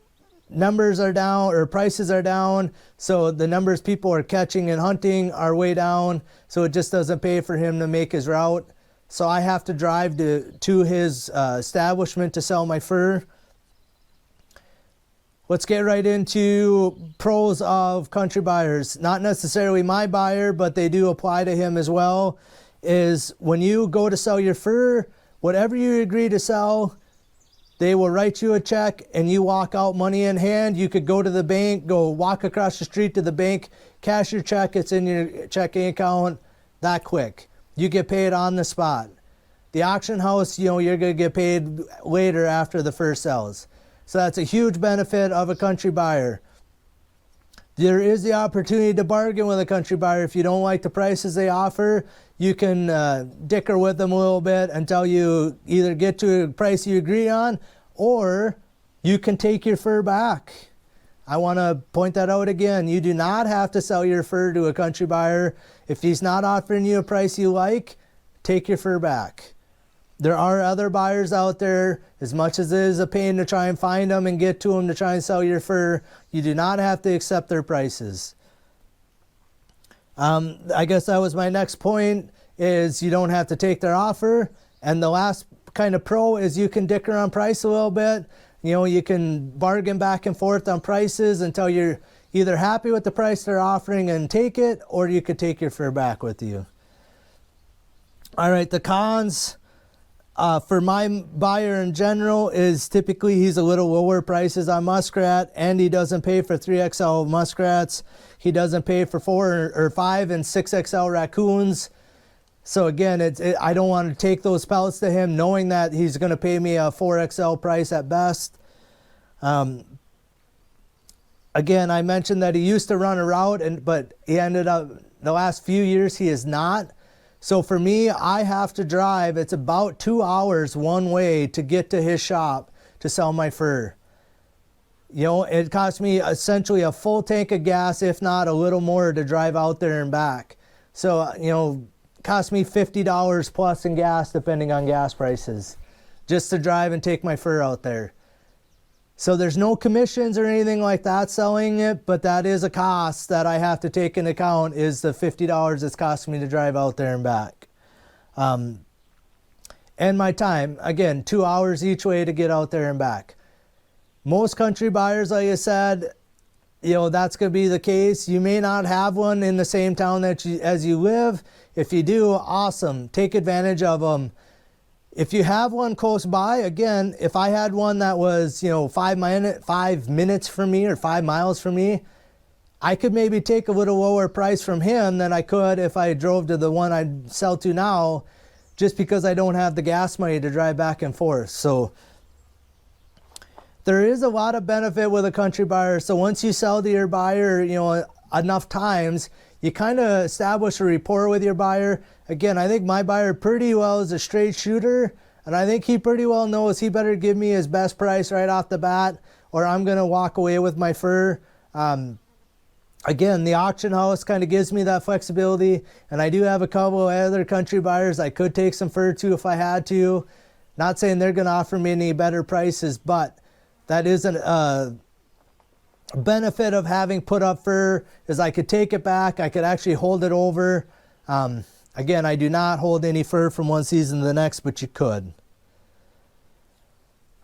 numbers are down, or prices are down, so the numbers people are catching and hunting are way down, so it just doesn't pay for him to make his route. So I have to drive to his establishment to sell my fur. Let's get right into pros of country buyers. Not necessarily my buyer, but they do apply to him as well. Is when you go to sell your fur, whatever you agree to sell, they will write you a check and you walk out money in hand. You could go to the bank, go walk across the street to the bank, cash your check, it's in your checking account that quick. You get paid on the spot. The auction house, you're going to get paid later after the fur sells. So that's a huge benefit of a country buyer. There is the opportunity to bargain with a country buyer. If you don't like the prices they offer, you can dicker with them a little bit until you either get to a price you agree on, or you can take your fur back. I want to point that out again. You do not have to sell your fur to a country buyer. If he's not offering you a price you like, take your fur back. There are other buyers out there. As much as it is a pain to try and find them and get to them to try and sell your fur, you do not have to accept their prices. I guess that was my next point, is you don't have to take their offer. And the last kind of pro is you can dicker on price a little bit. You can bargain back and forth on prices until you're either happy with the price they're offering and take it, or you could take your fur back with you. All right, the cons. For my buyer in general is typically he's a little lower prices on muskrat, and he doesn't pay for 3XL muskrats. He doesn't pay for 4 or 5 and 6XL raccoons. So again, I don't want to take those pellets to him knowing that he's going to pay me a 4XL price at best. Again, I mentioned that he used to run a route, but he ended up, the last few years he is not. So for me, I have to drive, it's about 2 hours one way to get to his shop to sell my fur. It costs me essentially a full tank of gas, if not a little more, to drive out there and back. So, it costs me $50 plus in gas, depending on gas prices, just to drive and take my fur out there. So there's no commissions or anything like that selling it, but that is a cost that I have to take into account, is the $50 it's costing me to drive out there and back. And my time, again, 2 hours each way to get out there and back. Most country buyers, like I said, that's going to be the case. You may not have one in the same town as you live. If you do, awesome. Take advantage of them. If you have one close by, again, if I had one that was, 5 minutes from me or 5 miles from me, I could maybe take a little lower price from him than I could if I drove to the one I sell to now, just because I don't have the gas money to drive back and forth. So there is a lot of benefit with a country buyer. So once you sell to your buyer, enough times, you kind of establish a rapport with your buyer. Again, I think my buyer pretty well is a straight shooter, and I think he pretty well knows he better give me his best price right off the bat, or I'm going to walk away with my fur. Again, the auction house kind of gives me that flexibility, and I do have a couple of other country buyers I could take some fur to if I had to. Not saying they're going to offer me any better prices, but that is a benefit of having put up fur, is I could take it back. I could actually hold it over. Again, I do not hold any fur from one season to the next, but you could.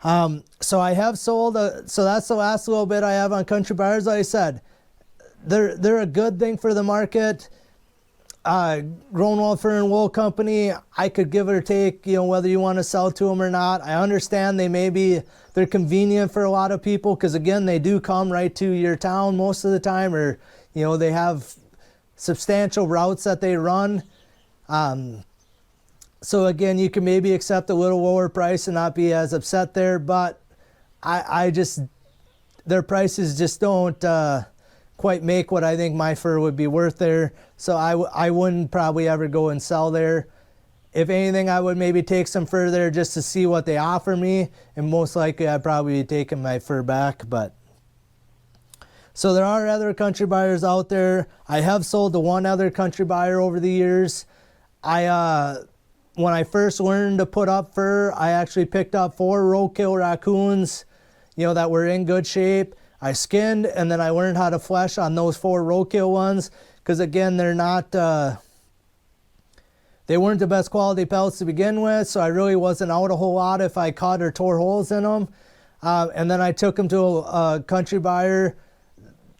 So I have sold, so that's the last little bit I have on country buyers. Like I said, they're a good thing for the market. Grown Wild Fur and Wool Company, I could give or take, whether you want to sell to them or not. I understand they're convenient for a lot of people because, again, they do come right to your town most of the time, or, they have substantial routes that they run. So, again, you can maybe accept a little lower price and not be as upset there, but their prices just don't quite make what I think my fur would be worth there. So I wouldn't probably ever go and sell there. If anything, I would maybe take some fur there just to see what they offer me, and most likely I'd probably be taking my fur back. But so there are other country buyers out there. I have sold to one other country buyer over the years. When I first learned to put up fur, I actually picked up 4 roadkill raccoons, that were in good shape. I skinned, and then I learned how to flesh on those 4 roadkill ones, because again, they weren't the best quality pelts to begin with, so I really wasn't out a whole lot if I cut or tore holes in them. And then I took them to a country buyer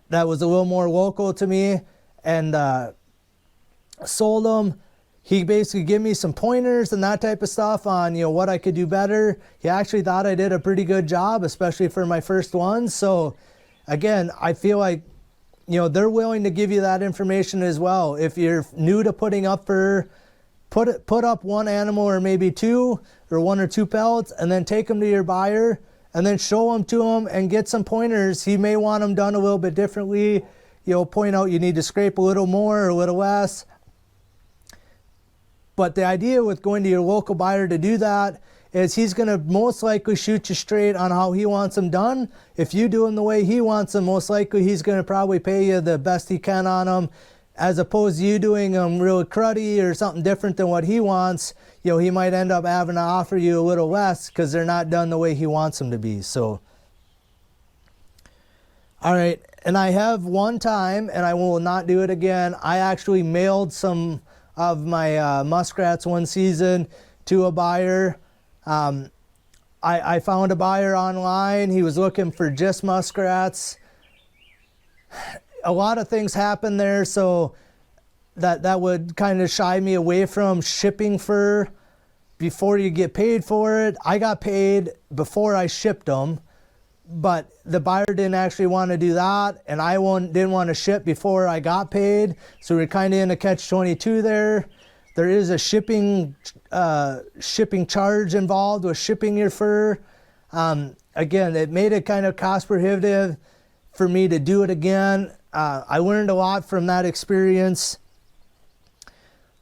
that was a little more local to me, and sold them. He basically gave me some pointers and that type of stuff on, what I could do better. He actually thought I did a pretty good job, especially for my first ones. So again, I feel like, they're willing to give you that information as well. If you're new to putting up fur, put up 1 animal or maybe 2 or 1 or 2 pellets, and then take them to your buyer and then show them to him and get some pointers. He may want them done a little bit differently. Point out you need to scrape a little more or a little less. But the idea with going to your local buyer to do that is he's going to most likely shoot you straight on how he wants them done. If you do them the way he wants them, most likely he's going to probably pay you the best he can on them, as opposed to you doing them real cruddy or something different than what he wants. He might end up having to offer you a little less because they're not done the way he wants them to be. So, all right. And I have one time, and I will not do it again, I actually mailed some of my muskrats one season to a buyer. I found a buyer online. He was looking for just muskrats. A lot of things happened there, so that would kind of shy me away from shipping fur before you get paid for it. I got paid before I shipped them, but the buyer didn't actually want to do that, and I didn't want to ship before I got paid, so we're kind of in a catch-22 there. There is a shipping charge involved with shipping your fur. Again, it made it kind of cost prohibitive for me to do it again. I learned a lot from that experience.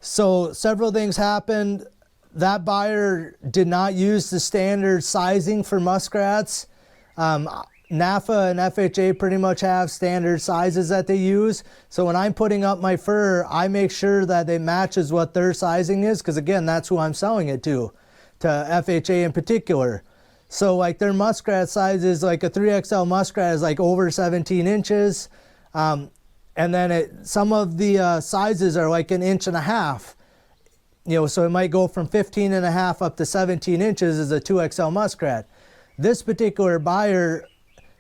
So several things happened. That buyer did not use the standard sizing for muskrats. NAFA and FHA pretty much have standard sizes that they use. So when I'm putting up my fur, I make sure that it matches what their sizing is, because again, that's who I'm selling it to FHA in particular. So like their muskrat size is like a 3XL muskrat is like over 17 inches. And then some of the sizes are like 1.5 inches. So it might go from 15.5 up to 17 inches as a 2XL muskrat. This particular buyer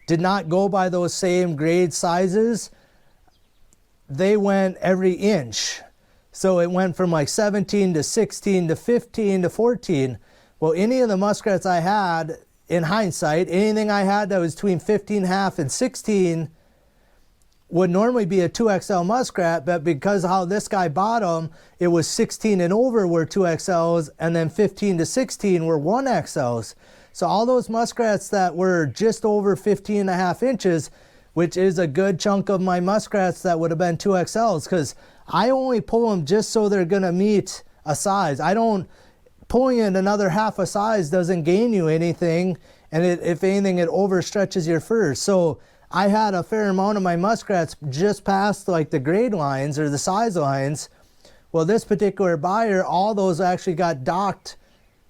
did not go by those same grade sizes. They went every inch. So it went from like 17 to 16 to 15 to 14. Well, any of the muskrats I had, in hindsight, anything I had that was between 15.5 and 16 would normally be a 2XL muskrat, but because of how this guy bought them, it was 16 and over were 2XLs, and then 15 to 16 were 1XLs. So all those muskrats that were just over 15.5 inches, which is a good chunk of my muskrats that would have been 2XLs, because I only pull them just so they're going to meet a size. Pulling in another half a size doesn't gain you anything, and if anything, it overstretches your fur. So I had a fair amount of my muskrats just past like the grade lines or the size lines. Well, this particular buyer, all those actually got docked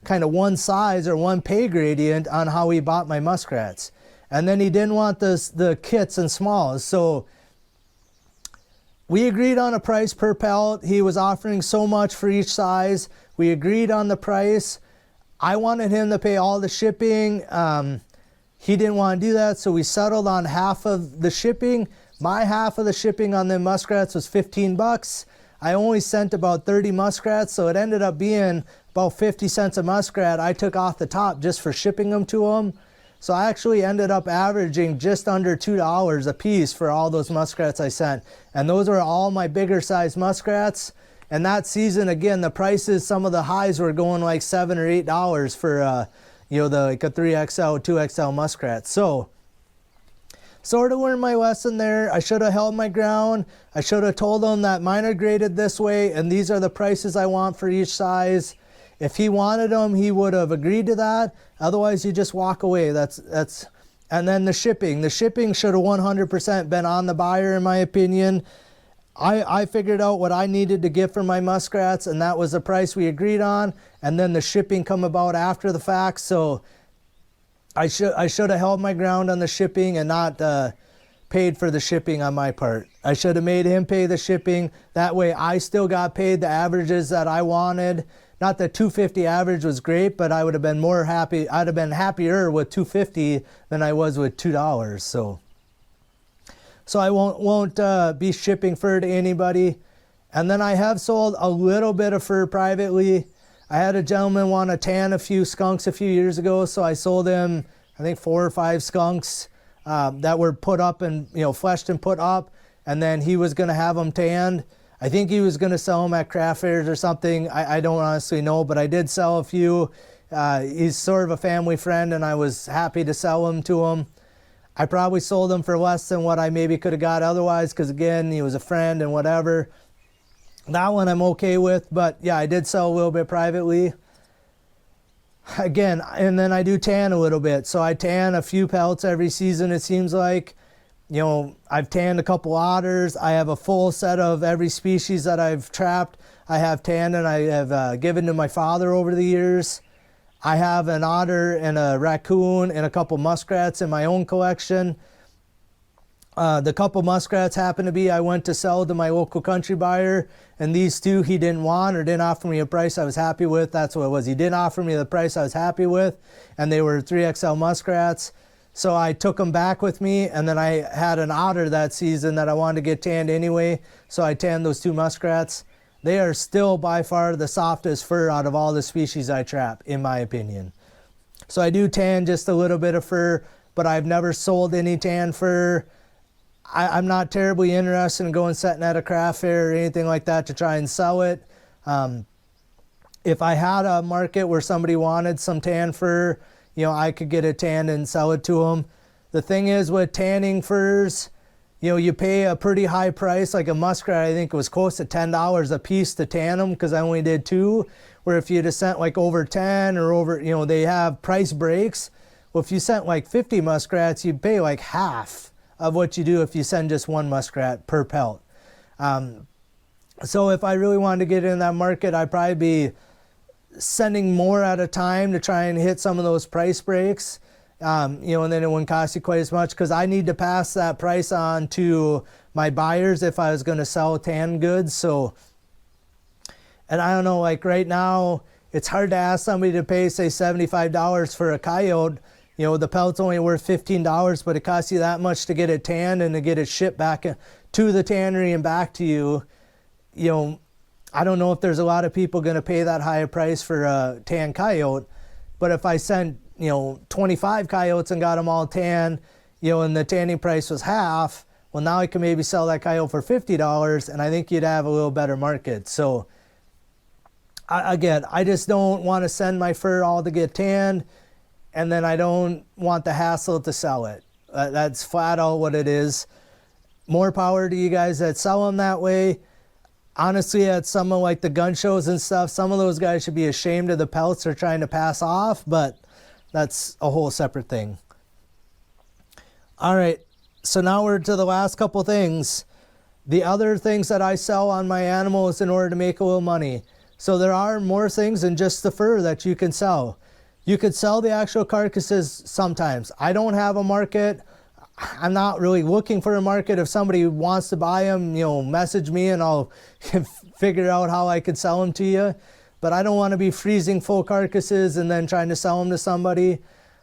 kind of one size or one pay gradient on how he bought my muskrats. And then he didn't want the kits and smalls. So we agreed on a price per pellet. He was offering so much for each size. We agreed on the price. I wanted him to pay all the shipping. He didn't want to do that, so we settled on half of the shipping. My half of the shipping on the muskrats was 15 bucks. I only sent about 30 muskrats, so it ended up being about 50 cents a muskrat I took off the top just for shipping them to him. So I actually ended up averaging just under $2 a piece for all those muskrats I sent. And those were all my bigger size muskrats. And that season, again, the prices, some of the highs were going like $7 or $8 for, you know, like a 3XL, 2XL muskrat. So, sort of learned my lesson there. I should have held my ground. I should have told them that mine are graded this way and these are the prices I want for each size. If he wanted them, he would have agreed to that. Otherwise, you just walk away. And then the shipping. The shipping should have 100% been on the buyer, in my opinion. I figured out what I needed to get for my muskrats, and that was the price we agreed on. And then the shipping come about after the fact. So I should have held my ground on the shipping and not paid for the shipping on my part. I should have made him pay the shipping. That way I still got paid the averages that I wanted. Not that 250 average was great, but I would have been more happy. I'd have been happier with 250 than I was with $2. So I won't be shipping fur to anybody. And then I have sold a little bit of fur privately. I had a gentleman want to tan a few skunks a few years ago, so I sold him, I think 4 or 5 skunks that were put up and, you know, fleshed and put up, and then he was going to have them tanned. I think he was going to sell them at craft fairs or something. I don't honestly know, but I did sell a few. He's sort of a family friend, and I was happy to sell them to him. I probably sold them for less than what I maybe could have got otherwise, because again, he was a friend and whatever. That one I'm okay with, but yeah, I did sell a little bit privately. Again, and then I do tan a little bit. So I tan a few pelts every season, it seems like. You know, I've tanned a couple otters. I have a full set of every species that I've trapped. I have tanned and I have given to my father over the years. I have an otter and a raccoon and a couple muskrats in my own collection. The couple muskrats happened to be I went to sell to my local country buyer, and these two he didn't want or didn't offer me a price I was happy with. That's what it was. He didn't offer me the price I was happy with, and they were 3XL muskrats. So I took them back with me, and then I had an otter that season that I wanted to get tanned anyway, so I tanned those 2 muskrats. They are still by far the softest fur out of all the species I trap, in my opinion. So I do tan just a little bit of fur, but I've never sold any tan fur. I'm not terribly interested in going setting at a craft fair or anything like that to try and sell it. If I had a market where somebody wanted some tan fur, you know, I could get it tanned and sell it to them. The thing is with tanning furs, you know, you pay a pretty high price. Like a muskrat, I think it was close to $10 a piece to tan them because I only did 2. Where if you'd have sent like over 10 or over, you know, they have price breaks. Well, if you sent like 50 muskrats, you'd pay like half of what you do if you send just 1 muskrat per pelt. So if I really wanted to get in that market, I'd probably be sending more at a time to try and hit some of those price breaks, you know, and then it wouldn't cost you quite as much because I need to pass that price on to my buyers if I was going to sell tan goods. So, and I don't know, like right now, it's hard to ask somebody to pay, say, $75 for a coyote. You know, the pelt's only worth $15, but it costs you that much to get it tanned and to get it shipped back to the tannery and back to you. You know, I don't know if there's a lot of people going to pay that high a price for a tan coyote, but if I sent, you know, 25 coyotes and got them all tan, you know, and the tanning price was half, well, now I can maybe sell that coyote for $50, and I think you'd have a little better market. So, again, I just don't want to send my fur all to get tanned, and then I don't want the hassle to sell it. That's flat out what it is. More power to you guys that sell them that way. Honestly, at some of like the gun shows and stuff, some of those guys should be ashamed of the pelts they're trying to pass off, but that's a whole separate thing. All right, so now we're to the last couple things. The other things that I sell on my animals in order to make a little money. So there are more things than just the fur that you can sell. You could sell the actual carcasses sometimes. I don't have a market. I'm not really looking for a market. If somebody wants to buy them, you know, message me and I'll figure out how I could sell them to you. but I don't want to be freezing full carcasses and then trying to sell them to somebody.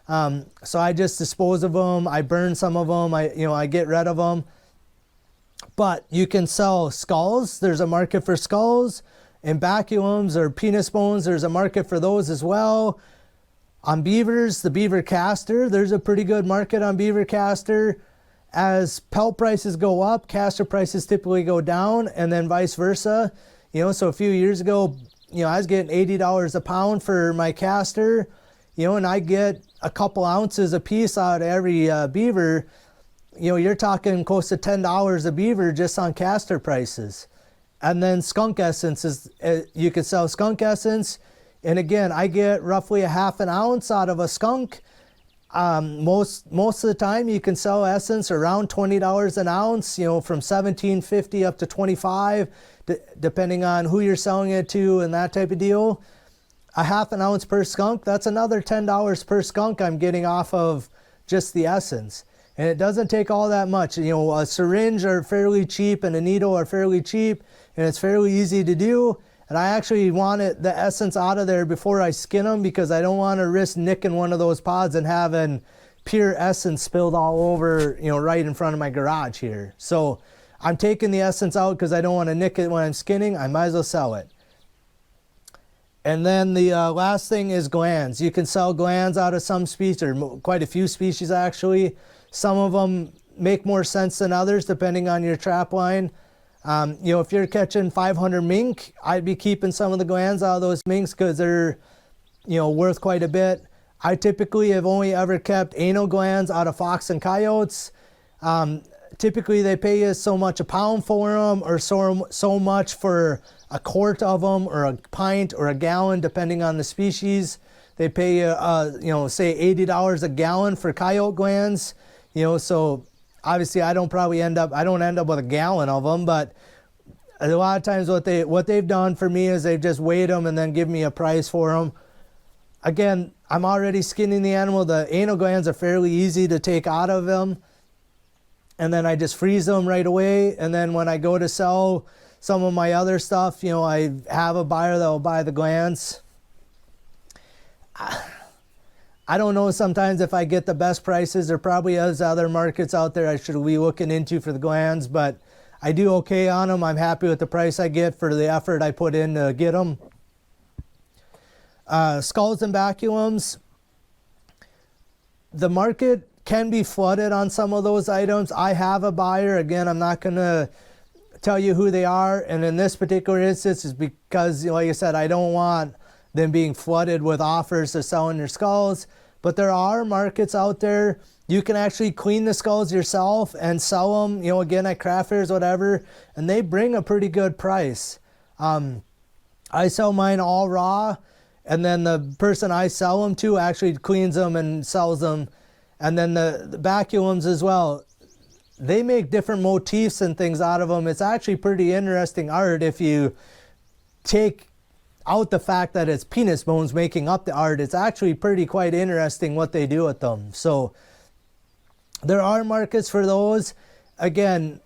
So I just dispose of them. I burn some of them. I get rid of them. But you can sell skulls. There's a market for skulls, and baculums or penis bones. There's a market for those as well. On beavers, the beaver castor, there's a pretty good market on beaver castor. As pelt prices go up, castor prices typically go down, and then vice versa. So a few years ago, I was getting $80 a pound for my castor, and I get a couple ounces a piece out of every beaver. You're talking close to $10 a beaver just on castor prices. And then skunk essence is, you can sell skunk essence. And again, I get roughly a half an ounce out of a skunk. Most of the time you can sell essence around $20 an ounce, from $17.50 up to $25, depending on who you're selling it to and that type of deal. A half an ounce per skunk, that's another $10 per skunk I'm getting off of just the essence. And it doesn't take all that much. A syringe are fairly cheap and a needle are fairly cheap, and it's fairly easy to do. And I actually want the essence out of there before I skin them, because I don't want to risk nicking one of those pods and having pure essence spilled all over, right in front of my garage here. So I'm taking the essence out because I don't want to nick it when I'm skinning. I might as well sell it. And then the last thing is glands. You can sell glands out of some species, or quite a few species actually. Some of them make more sense than others depending on your trap line. If you're catching 500 mink, I'd be keeping some of the glands out of those minks because they're, worth quite a bit. I typically have only ever kept anal glands out of fox and coyotes. Typically they pay you so much a pound for them, or so much for a quart of them, or a pint or a gallon, depending on the species. They pay you, say $80 a gallon for coyote glands. So obviously I don't end up with a gallon of them, but a lot of times what they've done for me is they've just weighed them and then give me a price for them. Again, I'm already skinning the animal. The anal glands are fairly easy to take out of them, and then I just freeze them right away. And then when I go to sell some of my other stuff, I have a buyer that will buy the glands. I don't know sometimes if I get the best prices. There probably is other markets out there I should be looking into for the glands, but I do okay on them. I'm happy with the price I get for the effort I put in to get them. Skulls and baculums. The market can be flooded on some of those items. I have a buyer. Again, I'm not going to tell you who they are. And in this particular instance, it's because, like I said, I don't want them being flooded with offers to selling your skulls. But there are markets out there. You can actually clean the skulls yourself and sell them, again, at craft fairs, whatever, and they bring a pretty good price. I sell mine all raw, and then the person I sell them to actually cleans them and sells them. And then the baculums as well. They make different motifs and things out of them. It's actually pretty interesting art if you take out the fact that it's penis bones making up the art. It's actually quite interesting what they do with them. So there are markets for those. Again,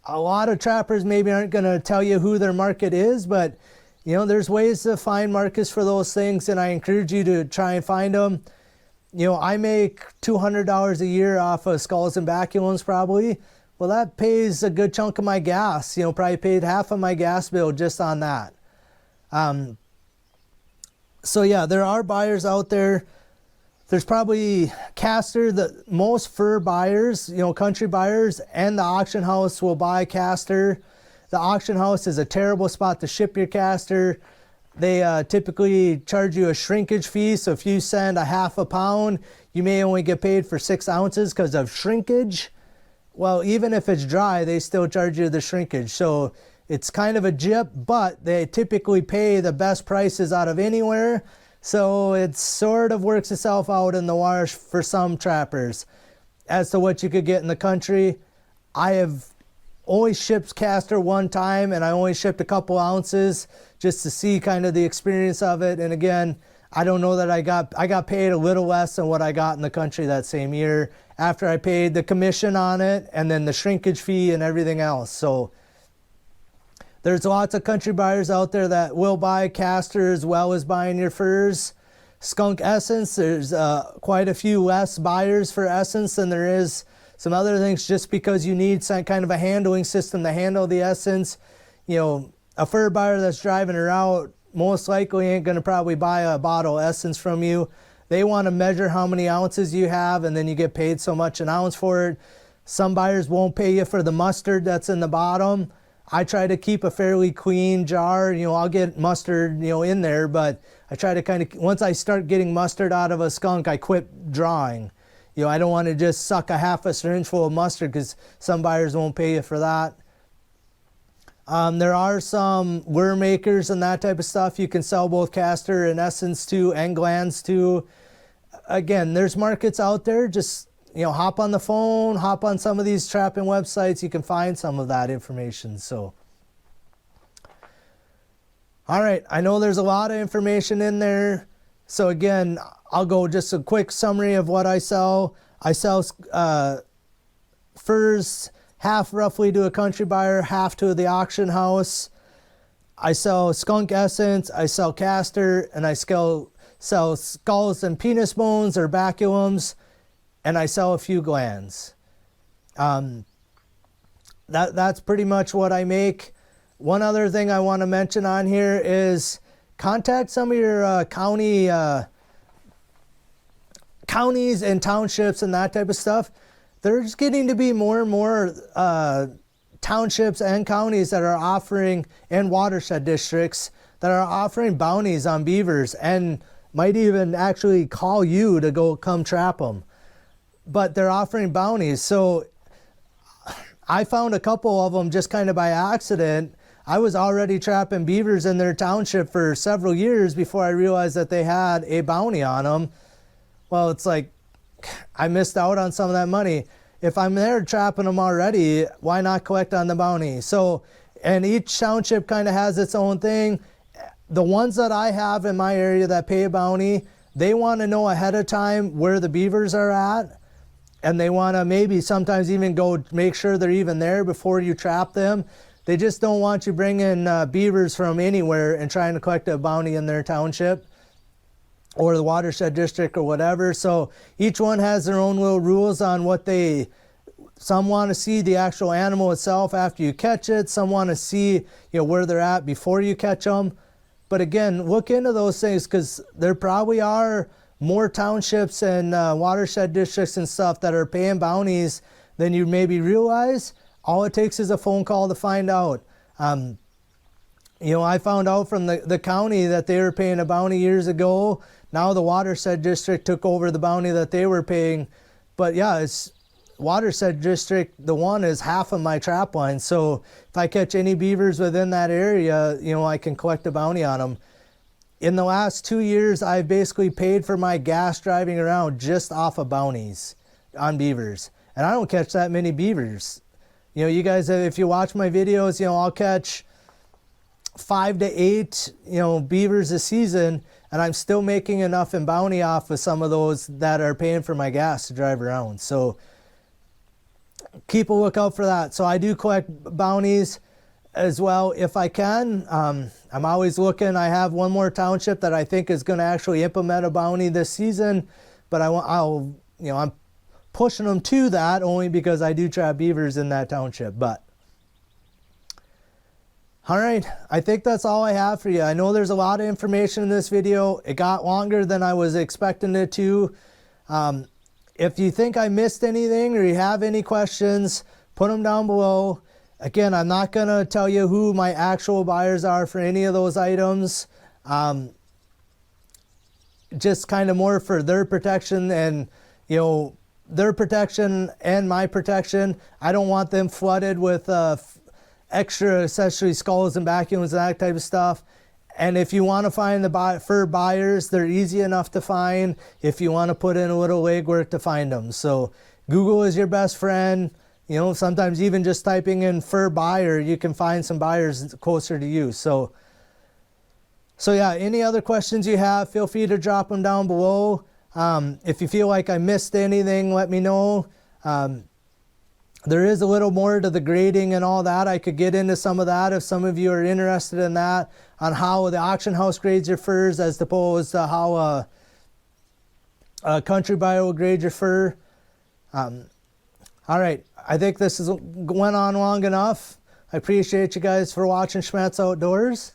a lot of trappers maybe aren't going to tell you who their market is, but there's ways to find markets for those things, and I encourage you to try and find them. I make $200 a year off of skulls and baculums probably. Well, that pays a good chunk of my gas. Probably paid half of my gas bill just on that. So yeah, there are buyers out there. There's probably castor. The most fur buyers, country buyers, and the auction house will buy castor. The auction house is a terrible spot to ship your castor. They typically charge you a shrinkage fee. So if you send a half a pound, you may only get paid for 6 ounces because of shrinkage. Well, even if it's dry, they still charge you the shrinkage. So it's kind of a jip, but they typically pay the best prices out of anywhere. So it sort of works itself out in the wash for some trappers. As to what you could get in the country, I have only shipped castor one time, and I only shipped a couple ounces just to see kind of the experience of it. And again, I don't know that I got paid a little less than what I got in the country that same year after I paid the commission on it and then the shrinkage fee and everything else. So There's lots of country buyers out there that will buy castor as well as buying your furs. Skunk essence, there's quite a few less buyers for essence than there is some other things, just because you need some kind of a handling system to handle the essence. You know, a fur buyer that's driving her out most likely ain't going to probably buy a bottle of essence from you. They want to measure how many ounces you have, and then you get paid so much an ounce for it. Some buyers won't pay you for the mustard that's in the bottom. I try to keep a fairly clean jar. You know, I'll get mustard, you know, in there, but I try to kind of, once I start getting mustard out of a skunk, I quit drawing. You know, I don't want to just suck a half a syringe full of mustard, because some buyers won't pay you for that. There are some lure makers and that type of stuff. You can sell both castor and essence to, and glands to. Again, there's markets out there. Just, you know, hop on the phone, hop on some of these trapping websites. You can find some of that information. So, all right, I know there's a lot of information in there. So again, I'll go just a quick summary of what I sell. I sell furs, half roughly to a country buyer, half to the auction house. I sell skunk essence, I sell castor, and I sell skulls and penis bones or baculums, and I sell a few glands. That's pretty much what I make. One other thing I want to mention on here is contact some of your counties and townships and that type of stuff. There's getting to be more and more townships and counties that are offering, and watershed districts that are offering bounties on beavers, and might even actually call you to go come trap them. But they're offering bounties. So I found a couple of them just kind of by accident. I was already trapping beavers in their township for several years before I realized that they had a bounty on them. Well, it's like, I missed out on some of that money. If I'm there trapping them already, why not collect on the bounty? So, and each township kind of has its own thing. The ones that I have in my area that pay a bounty, they want to know ahead of time where the beavers are at. And they want to maybe sometimes even go make sure they're even there before you trap them. They just don't want you bringing beavers from anywhere and trying to collect a bounty in their township or the watershed district or whatever. So each one has their own little rules on what some want to see the actual animal itself after you catch it. Some want to see, you know, where they're at before you catch them. But again, look into those things, because there probably are more townships and watershed districts and stuff that are paying bounties than you maybe realize. All it takes is a phone call to find out. You know, I found out from the county that they were paying a bounty years ago. Now the watershed district took over the bounty that they were paying. But yeah, it's watershed district, the one is half of my trap line. So if I catch any beavers within that area, you know, I can collect a bounty on them. In the last 2 years, I've basically paid for my gas driving around just off of bounties on beavers. And I don't catch that many beavers. You know, you guys, if you watch my videos, you know, I'll catch 5 to 8, you know, beavers a season, and I'm still making enough in bounty off of some of those that are paying for my gas to drive around. So keep a lookout for that. So I do collect bounties as well if I can. I'm always looking. I have one more township that I think is going to actually implement a bounty this season, but I'll, you know, I'm pushing them to that only because I do trap beavers in that township. But all right, I think that's all I have for you. I know there's a lot of information in this video. It got longer than I was expecting it to. If you think I missed anything or you have any questions, put them down below. Again, I'm not going to tell you who my actual buyers are for any of those items. Just kind of more for their protection and, you know, their protection and my protection. I don't want them flooded with extra accessory skulls and vacuums and that type of stuff. And if you want to find the fur buyers, they're easy enough to find if you want to put in a little legwork to find them. So Google is your best friend. You know, sometimes even just typing in fur buyer, you can find some buyers closer to you. So yeah, any other questions you have, feel free to drop them down below. If you feel like I missed anything, let me know. there is a little more to the grading and all that. I could get into some of that if some of you are interested in that, on how the auction house grades your furs as opposed to how a country buyer will grade your fur. All right, I think this went on long enough. I appreciate you guys for watching Schmattz Outdoors.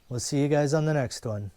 We'll see you guys on the next one.